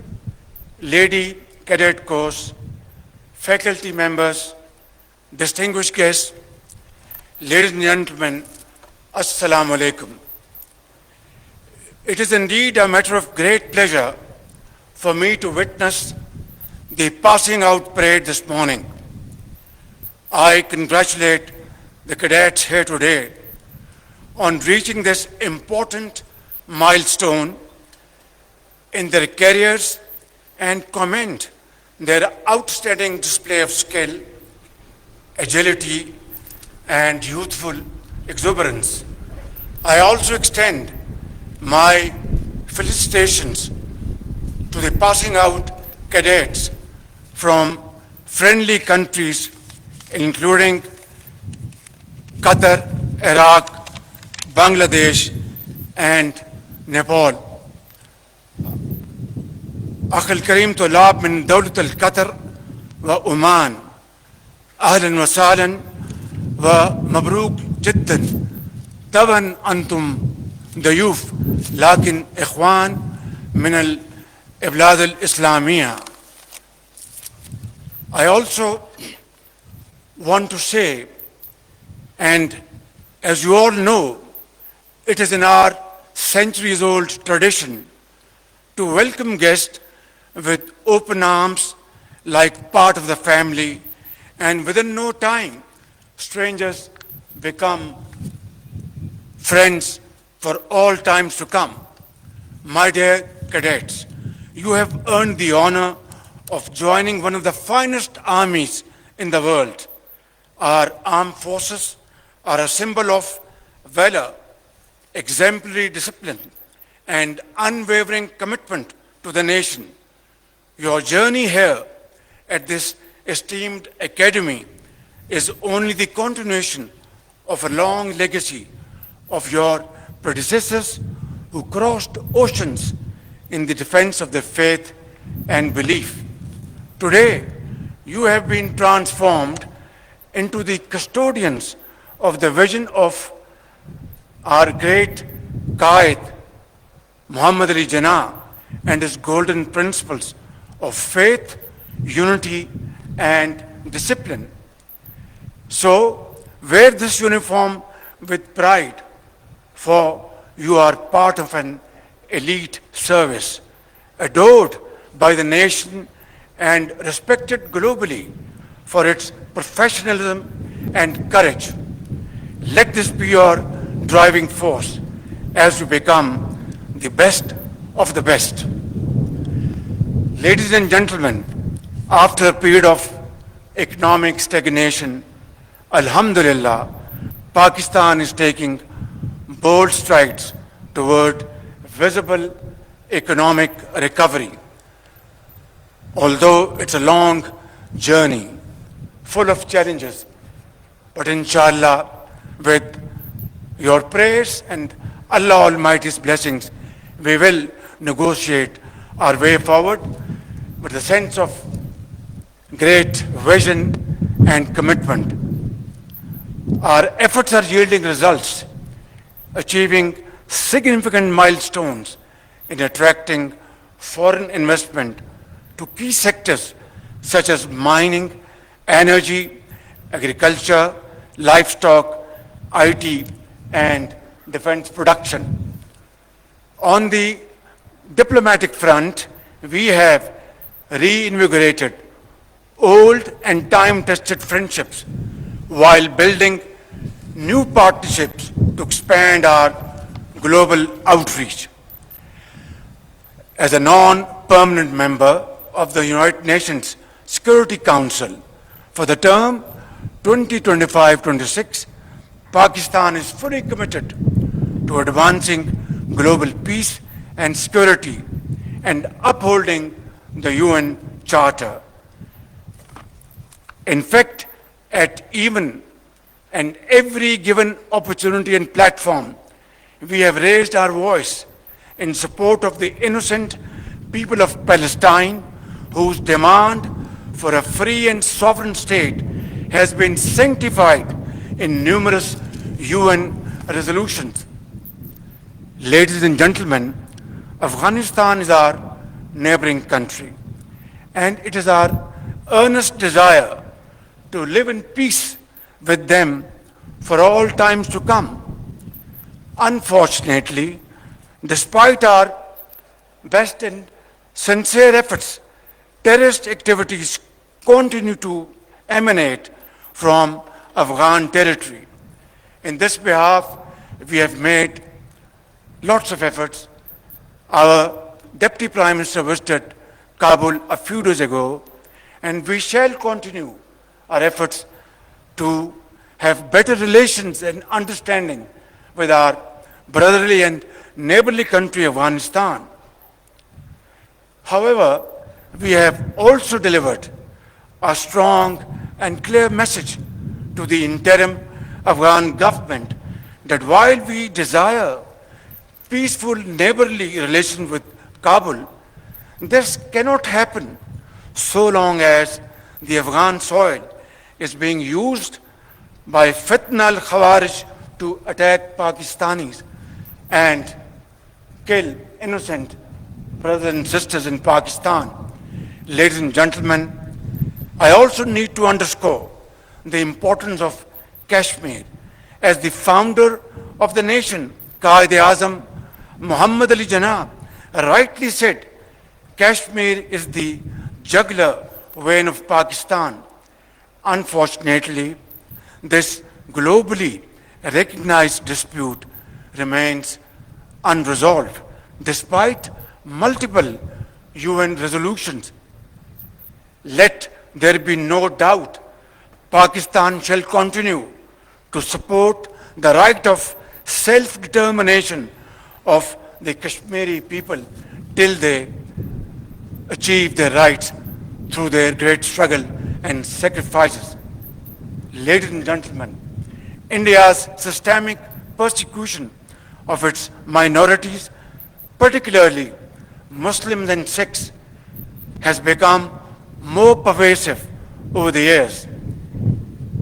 Lady Cadet course, faculty members, distinguished guests, ladies and gentlemen, Assalamu alaikum. It is indeed a matter of great pleasure for me to witness the passing out parade this morning. I congratulate the cadets here today on reaching this important milestone in their careers and commend their outstanding display of skill, agility, and youthful exuberance. I also extend my felicitations to the passing out cadets from friendly countries including Qatar, Iraq, Bangladesh, and Nepal. أخ الكريم طلاب من دولة القطر وعمان، أهلا وسهلا ومبروك جدا. طبعا أنتم ضيوف لكن إخوان من البلاد الإسلامية. I also want to say, and as you all know, it is in our centuries-old tradition to welcome guests with open arms like part of the family, and within no time, strangers become friends for all times to come. My dear cadets, you have earned the honor of joining one of the finest armies in the world. Our armed forces are a symbol of valor, exemplary discipline, and unwavering commitment to the nation. Your journey here at this esteemed academy is only the continuation of a long legacy of your predecessors who crossed oceans in the defense of their faith and belief. Today, you have been transformed into the custodians of the vision of our great Qaid, Muhammad Ali Jinnah, and his golden principles of faith, unity, and discipline. So, wear this uniform with pride, for you are part of an elite service, adored by the nation and respected globally for its professionalism and courage. Let this be your driving force as you become the best of the best. Ladies and gentlemen, after a period of economic stagnation, Alhamdulillah, Pakistan is taking bold strides toward visible economic recovery. Although it's a long journey, full of challenges, but inshallah, with your prayers and Allah Almighty's blessings, we will negotiate our way forward with a sense of great vision and commitment. Our efforts are yielding results, achieving significant milestones in attracting foreign investment to key sectors such as mining, energy, agriculture, livestock, IT, and defense production. On the diplomatic front, we have reinvigorated old and time-tested friendships while building new partnerships to expand our global outreach. As a non-permanent member of the United Nations Security Council for the term 2025-26, Pakistan is fully committed to advancing global peace and security and upholding the UN Charter. In fact, at even and every given opportunity and platform, we have raised our voice in support of the innocent people of Palestine, whose demand for a free and sovereign state has been sanctified in numerous UN resolutions. Ladies and gentlemen, Afghanistan is our neighboring country, and it is our earnest desire to live in peace with them for all times to come. Unfortunately, despite our best and sincere efforts, terrorist activities continue to emanate from Afghan territory. In this behalf, we have made lots of efforts. Our Deputy Prime Minister visited Kabul a few days ago, and we shall continue our efforts to have better relations and understanding with our brotherly and neighborly country, Afghanistan. However, we have also delivered a strong and clear message to the interim Afghan government that while we desire peaceful neighborly relations with Kabul, this cannot happen so long as the Afghan soil is being used by Fitna al-Khawarij to attack Pakistanis and kill innocent brothers and sisters in Pakistan. Ladies and gentlemen, I also need to underscore the importance of Kashmir. As the founder of the nation, Quaid-e-Azam Muhammad Ali Jinnah rightly said, Kashmir is the jugular vein of Pakistan. Unfortunately, this globally recognized dispute remains unresolved despite multiple UN resolutions. Let there be no doubt, Pakistan shall continue to support the right of self-determination of the Kashmiri people till they achieve their rights through their great struggle and sacrifices. Ladies and gentlemen, India's systemic persecution of its minorities, particularly Muslims and Sikhs, has become more pervasive over the years.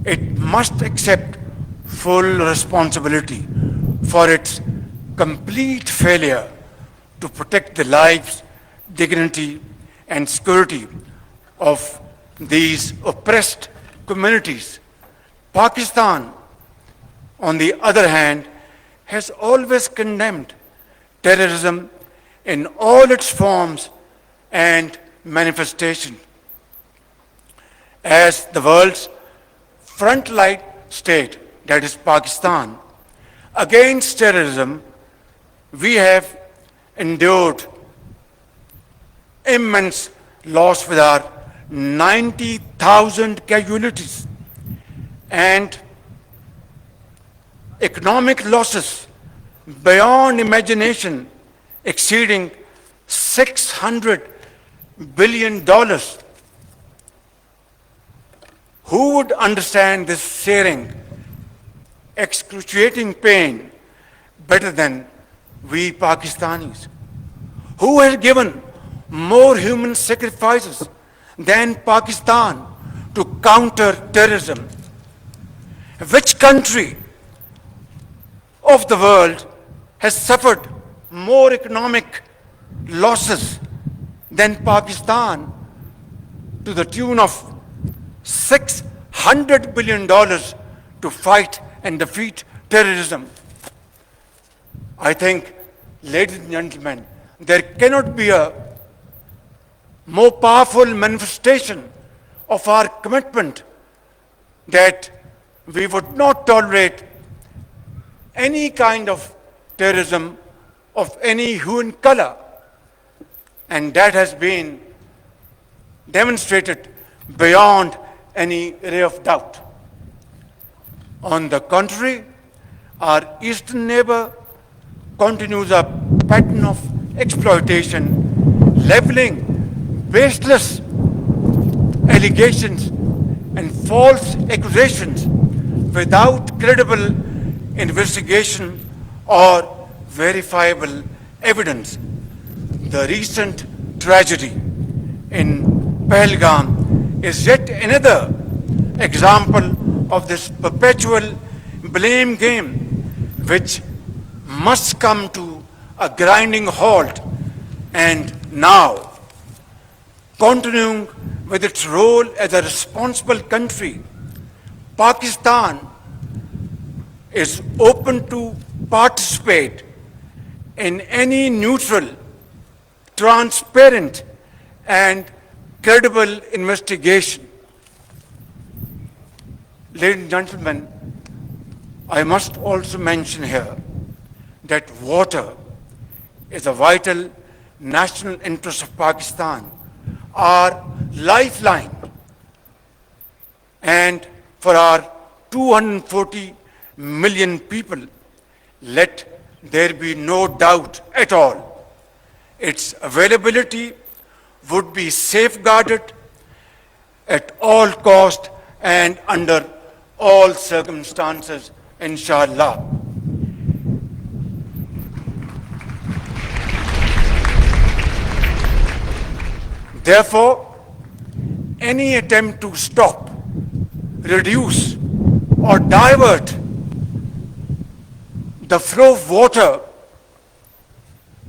It must accept full responsibility for its complete failure to protect the lives, dignity, and security of these oppressed communities. Pakistan, on the other hand, has always condemned terrorism in all its forms and manifestations. As the world's frontline state, that is Pakistan, against terrorism, we have endured immense loss with our 90,000 casualties and economic losses beyond imagination exceeding $600 billion. Who would understand this searing, excruciating pain better than we Pakistanis? Who has given more human sacrifices than Pakistan to counter terrorism? Which country of the world has suffered more economic losses than Pakistan to the tune of $600 billion to fight and defeat terrorism? I think, ladies and gentlemen, there cannot be a more powerful manifestation of our commitment that we would not tolerate any kind of terrorism of any hue and color. And that has been demonstrated beyond any ray of doubt. On the contrary, our eastern neighbor continues a pattern of exploitation, leveling baseless allegations and false accusations without credible investigation or verifiable evidence. The recent tragedy in Pahalgam is yet another example of this perpetual blame game which must come to a grinding halt. And now, continuing with its role as a responsible country, Pakistan is open to participate in any neutral, transparent, and credible investigation. Ladies and gentlemen, I must also mention here that water is a vital national interest of Pakistan, our lifeline, and for our 240 million people, let there be no doubt at all. Its availability would be safeguarded at all cost and under all circumstances, inshallah. Therefore, any attempt to stop, reduce, or divert the flow of water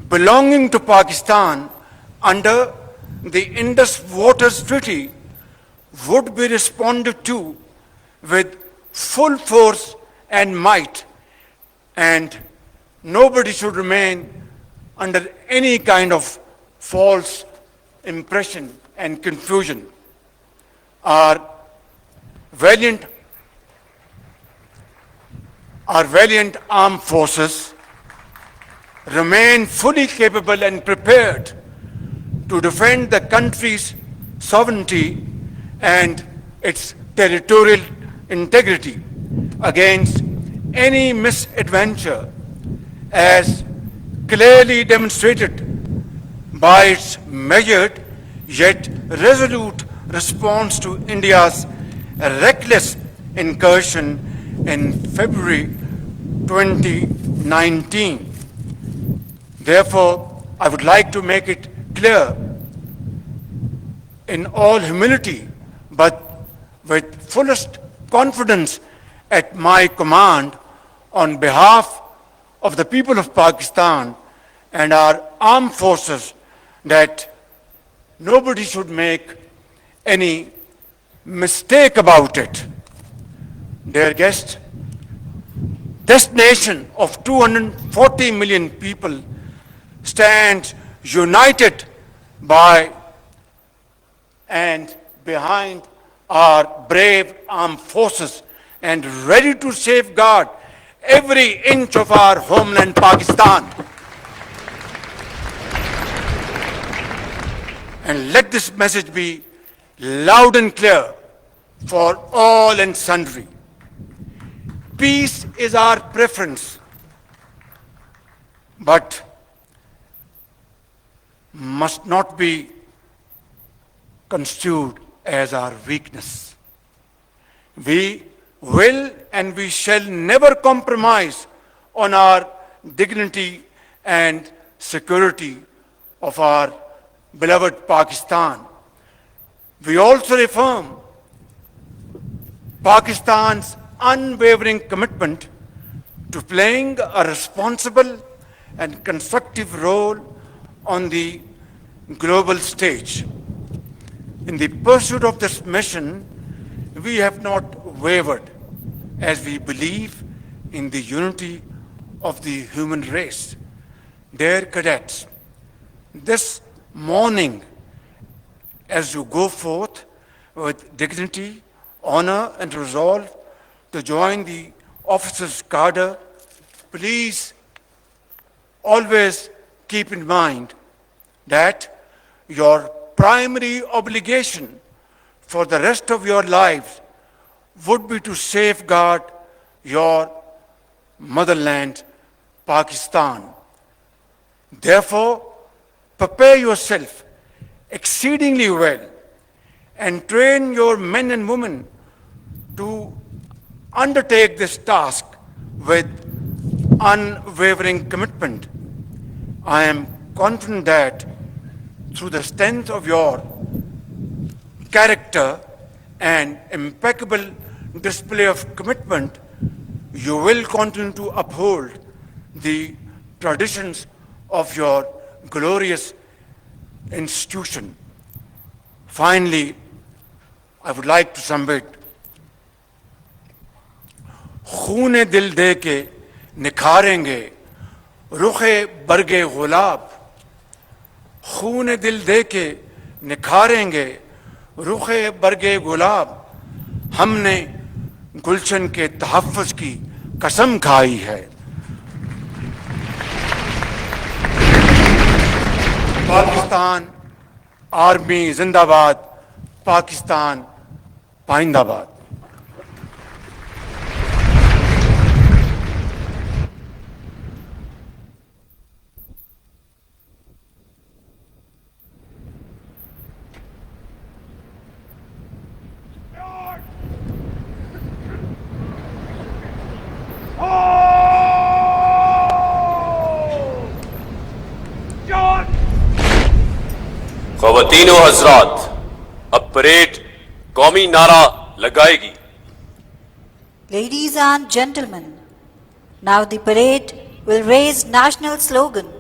belonging to Pakistan under the Indus Waters Treaty would be responded to with full force and might, and nobody should remain under any kind of false impression and confusion. Our valiant armed forces remain fully capable and prepared to defend the country's sovereignty and its territorial integrity against any misadventure, as clearly demonstrated by its measured yet resolute response to India's reckless incursion in February 2019. Therefore, I would like to make it clear in all humility, but with fullest confidence at my command, on behalf of the people of Pakistan and our armed forces, that nobody should make any mistake about it. Dear guests, this nation of 240 million people stands united by and behind our brave armed forces and ready to safeguard every inch of our homeland, Pakistan. And let this message be loud and clear for all and sundry. Peace is our preference, but must not be construed as our weakness. We will and we shall never compromise on our dignity and security of our beloved Pakistan. We also affirm Pakistan's unwavering commitment to playing a responsible and constructive role on the global stage. In the pursuit of this mission, we have not wavered, as we believe in the unity of the human race. Dear cadets, this morning, as you go forth with dignity, honor, and resolve to join the officers' cadre, please always keep in mind that your primary obligation for the rest of your lives would be to safeguard your motherland, Pakistan. Therefore, prepare yourself exceedingly well and train your men and women to undertake this task with unwavering commitment. I am confident that through the strength of your character and impeccable display of commitment, you will continue to uphold the traditions of your glorious institution. Finally, I would like to submit, खूने दिल दे के निखारेंगे रुखे बरगे गुलाब, खूने दिल दे के निखारेंगे रुखे बरगे गुलाब, हमने गुलशन के तहफ़्फ़ुज़ की कसम खाई है। पाकिस्तान आर्मी जिंदाबाद, पाकिस्तान पाइंदाबाद। ख़वातीनो हज़रात, अब परेड कौमी नारा लगाएगी। Ladies and gentlemen, now the parade will raise national slogan.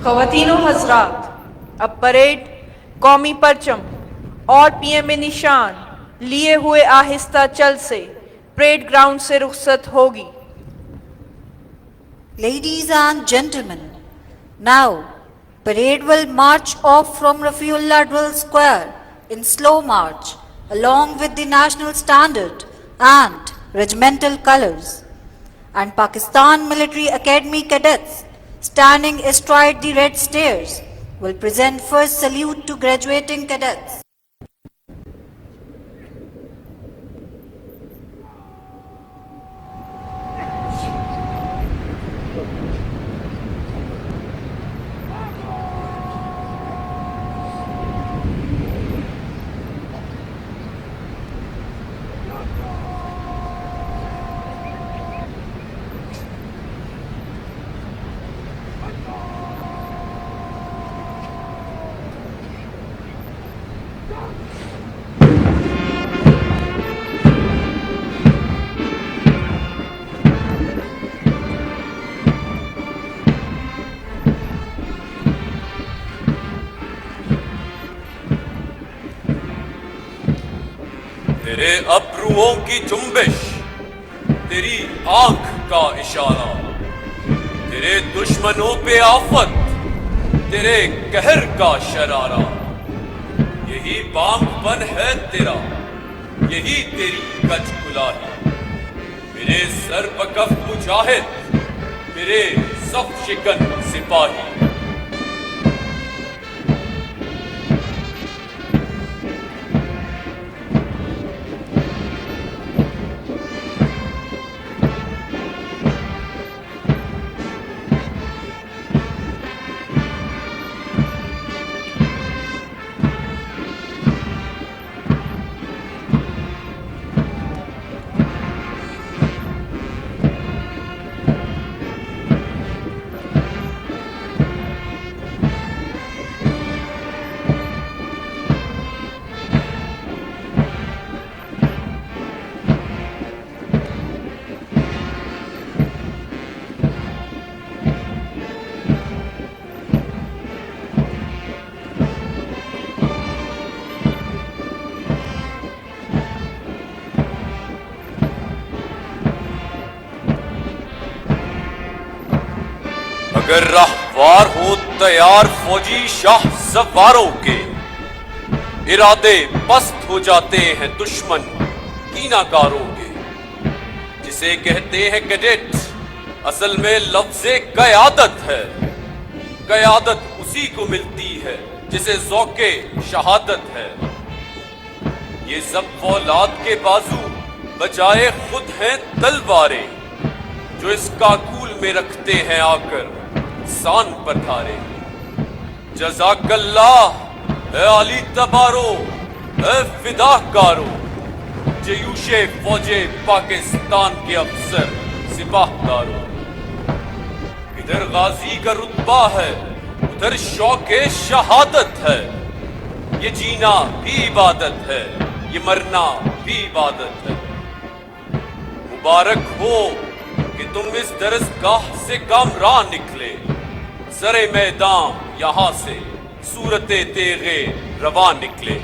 ख़वातीनो हज़रात, अब परेड कौमी परचम और पीएमए निशान लिए हुए आहिस्ता चल से परेड ग्राउंड से रुखसत होगी। Ladies and gentlemen, now parade will march off from Rafiullah Drill Square in slow march along with the national standard and regimental colors, and Pakistan Military Academy cadets standing astride the red stairs will present first salute to graduating cadets. तेरे अब्रुओं की जुम्बिश, तेरी आंख का इशारा, तेरे दुश्मनों पे आफत, तेरे कहर का शरारा, यही बांगपन है तेरा, यही तेरी कच कुलाही। मेरे सर बकफ मुजाहिद, मेरे सफ शिकन सिपाही। अगर रहवार हो तैयार फौजी शाह सवारों के, इरादे पस्त हो जाते हैं दुश्मन कीनाकारों के। जिसे कहते हैं कैडेट, असल में लफ्ज़े क़यादत है। क़यादत उसी को मिलती है जिसे ज़ौक़े शहादत है। ये सब औलाद के बाजू बजाए खुद हैं तलवारें, जो इस काकूल में रखते हैं आकर सान पर धारे। जज़ाकल्लाह ए अली तबारो, ए फिदाकारो, जयूशे फौजे पाकिस्तान के अफसर सिपाहदारो। इधर गाजी का रुतबा है, उधर शौक़े शहादत है। ये जीना भी इबादत है, ये मरना भी इबादत है। मुबारक हो कि तुम इस दरसगाह से कामरान निकले। सरे मैदान यहां से सूरते तेगे रवा निकले।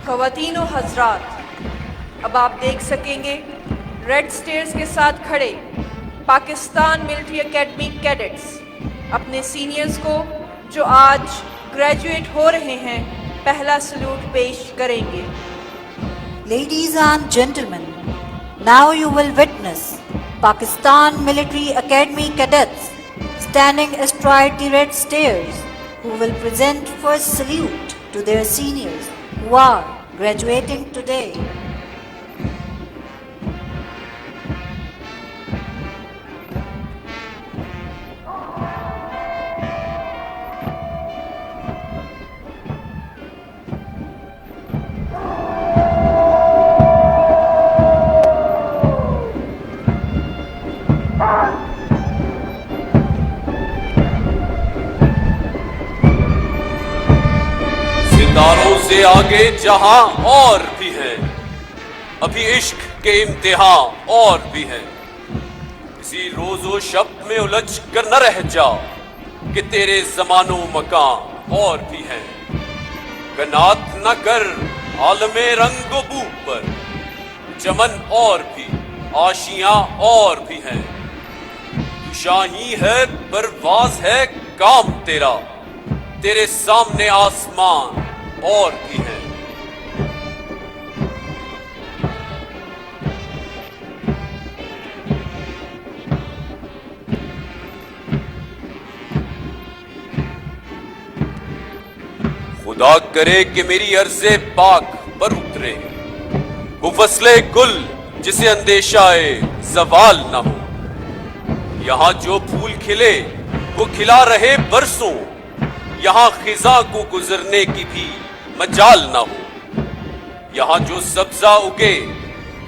ख़वातीन और हज़रात, अब आप देख सकेंगे रेड स्टेयर्स के साथ खड़े पाकिस्तान मिलिट्री एकेडमी कैडेट्स अपने सीनियर्स को, जो आज ग्रेजुएट हो रहे हैं, पहला सल्यूट पेश करेंगे। Ladies and gentlemen, now you will witness Pakistan Military Academy cadets standing astride the red stairs, who will present first salute to their seniors who are graduating today. सितारों से आगे जहां और भी है, अभी इश्क के इम्तिहान और भी है। इसी रोजो शब में उलझ कर न रह जा कि तेरे जमानो मकान और भी हैं। कनात न कर आलमे रंगो बू पर, चमन और भी आशियां और भी हैं। तू शाही है, परवाज है काम तेरा, तेरे सामने आसमान और भी है। खुदा करे कि मेरी अर्ज़े पाक पर उतरे वो फसले गुल जिसे अंदेशाए ज़वाल न हो। यहां जो फूल खिले वो खिला रहे बरसों, यहां खिजा को गुजरने की भी मजाल ना हो। यहां जो सब्जा उगे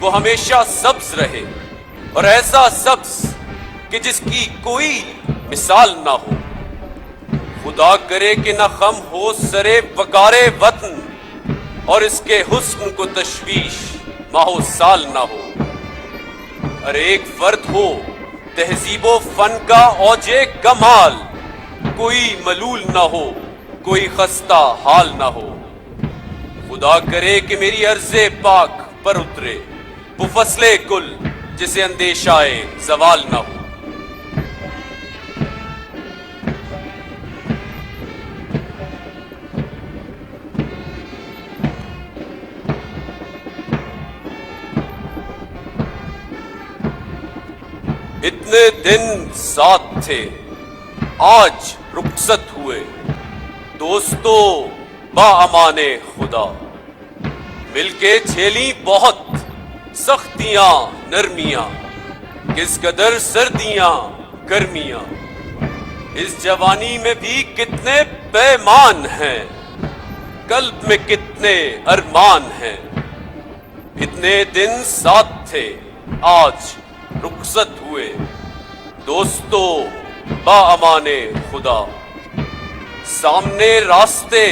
वो हमेशा सब्ज रहे, और ऐसा सब्ज कि जिसकी कोई मिसाल ना हो। खुदा करे कि न खम हो सरे वकारे वतन, और इसके हुस्न को तशवीश माहो साल ना हो। हर एक फर्द हो तहजीबो फन का औजे कमाल, कोई मलूल ना हो, कोई खस्ता हाल ना हो। खुदा करे कि मेरी अर्ज़े पाक पर उतरे वो फसले कुल, जिसे अंदेशाए जवाल ना हो। इतने दिन साथ थे, आज रुखसत हुए, दोस्तों बाअमाने खुदा। मिलके झेली बहुत सख्तियां नरमियां, किस कदर सर्दियां गर्मियां। इस जवानी में भी कितने पैमान हैं, कल्ब में कितने अरमान हैं। इतने दिन साथ थे, आज रुखसत हुए, दोस्तों बाअमाने खुदा। सामने रास्ते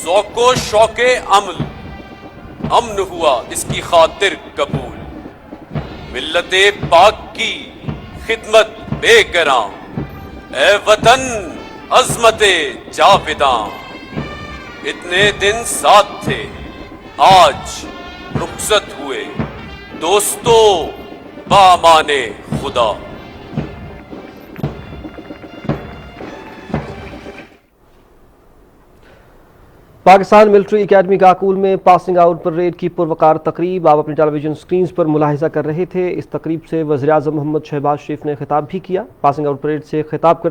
ज़ौक़ो शौक़े अमल, अमन हुआ इसकी खातिर कबूल। मिल्लते पाक की खिदमत बेकरां, ए वतन अज़मते जाविदां। इतने दिन साथ थे, आज रुखसत हुए, दोस्तों बामाने खुदा। पाकिस्तान मिलिट्री एकेडमी काकूल में पासिंग आउट परेड की पुरवकार तकरीब आप अपनी टेलीविजन स्क्रीन पर मुलाहिजा कर रहे थे। इस तकरीब से वज़ीर-ए-आज़म मोहम्मद शहबाज शरीफ ने खिताब भी किया। पासिंग आउट परेड से खिताब कर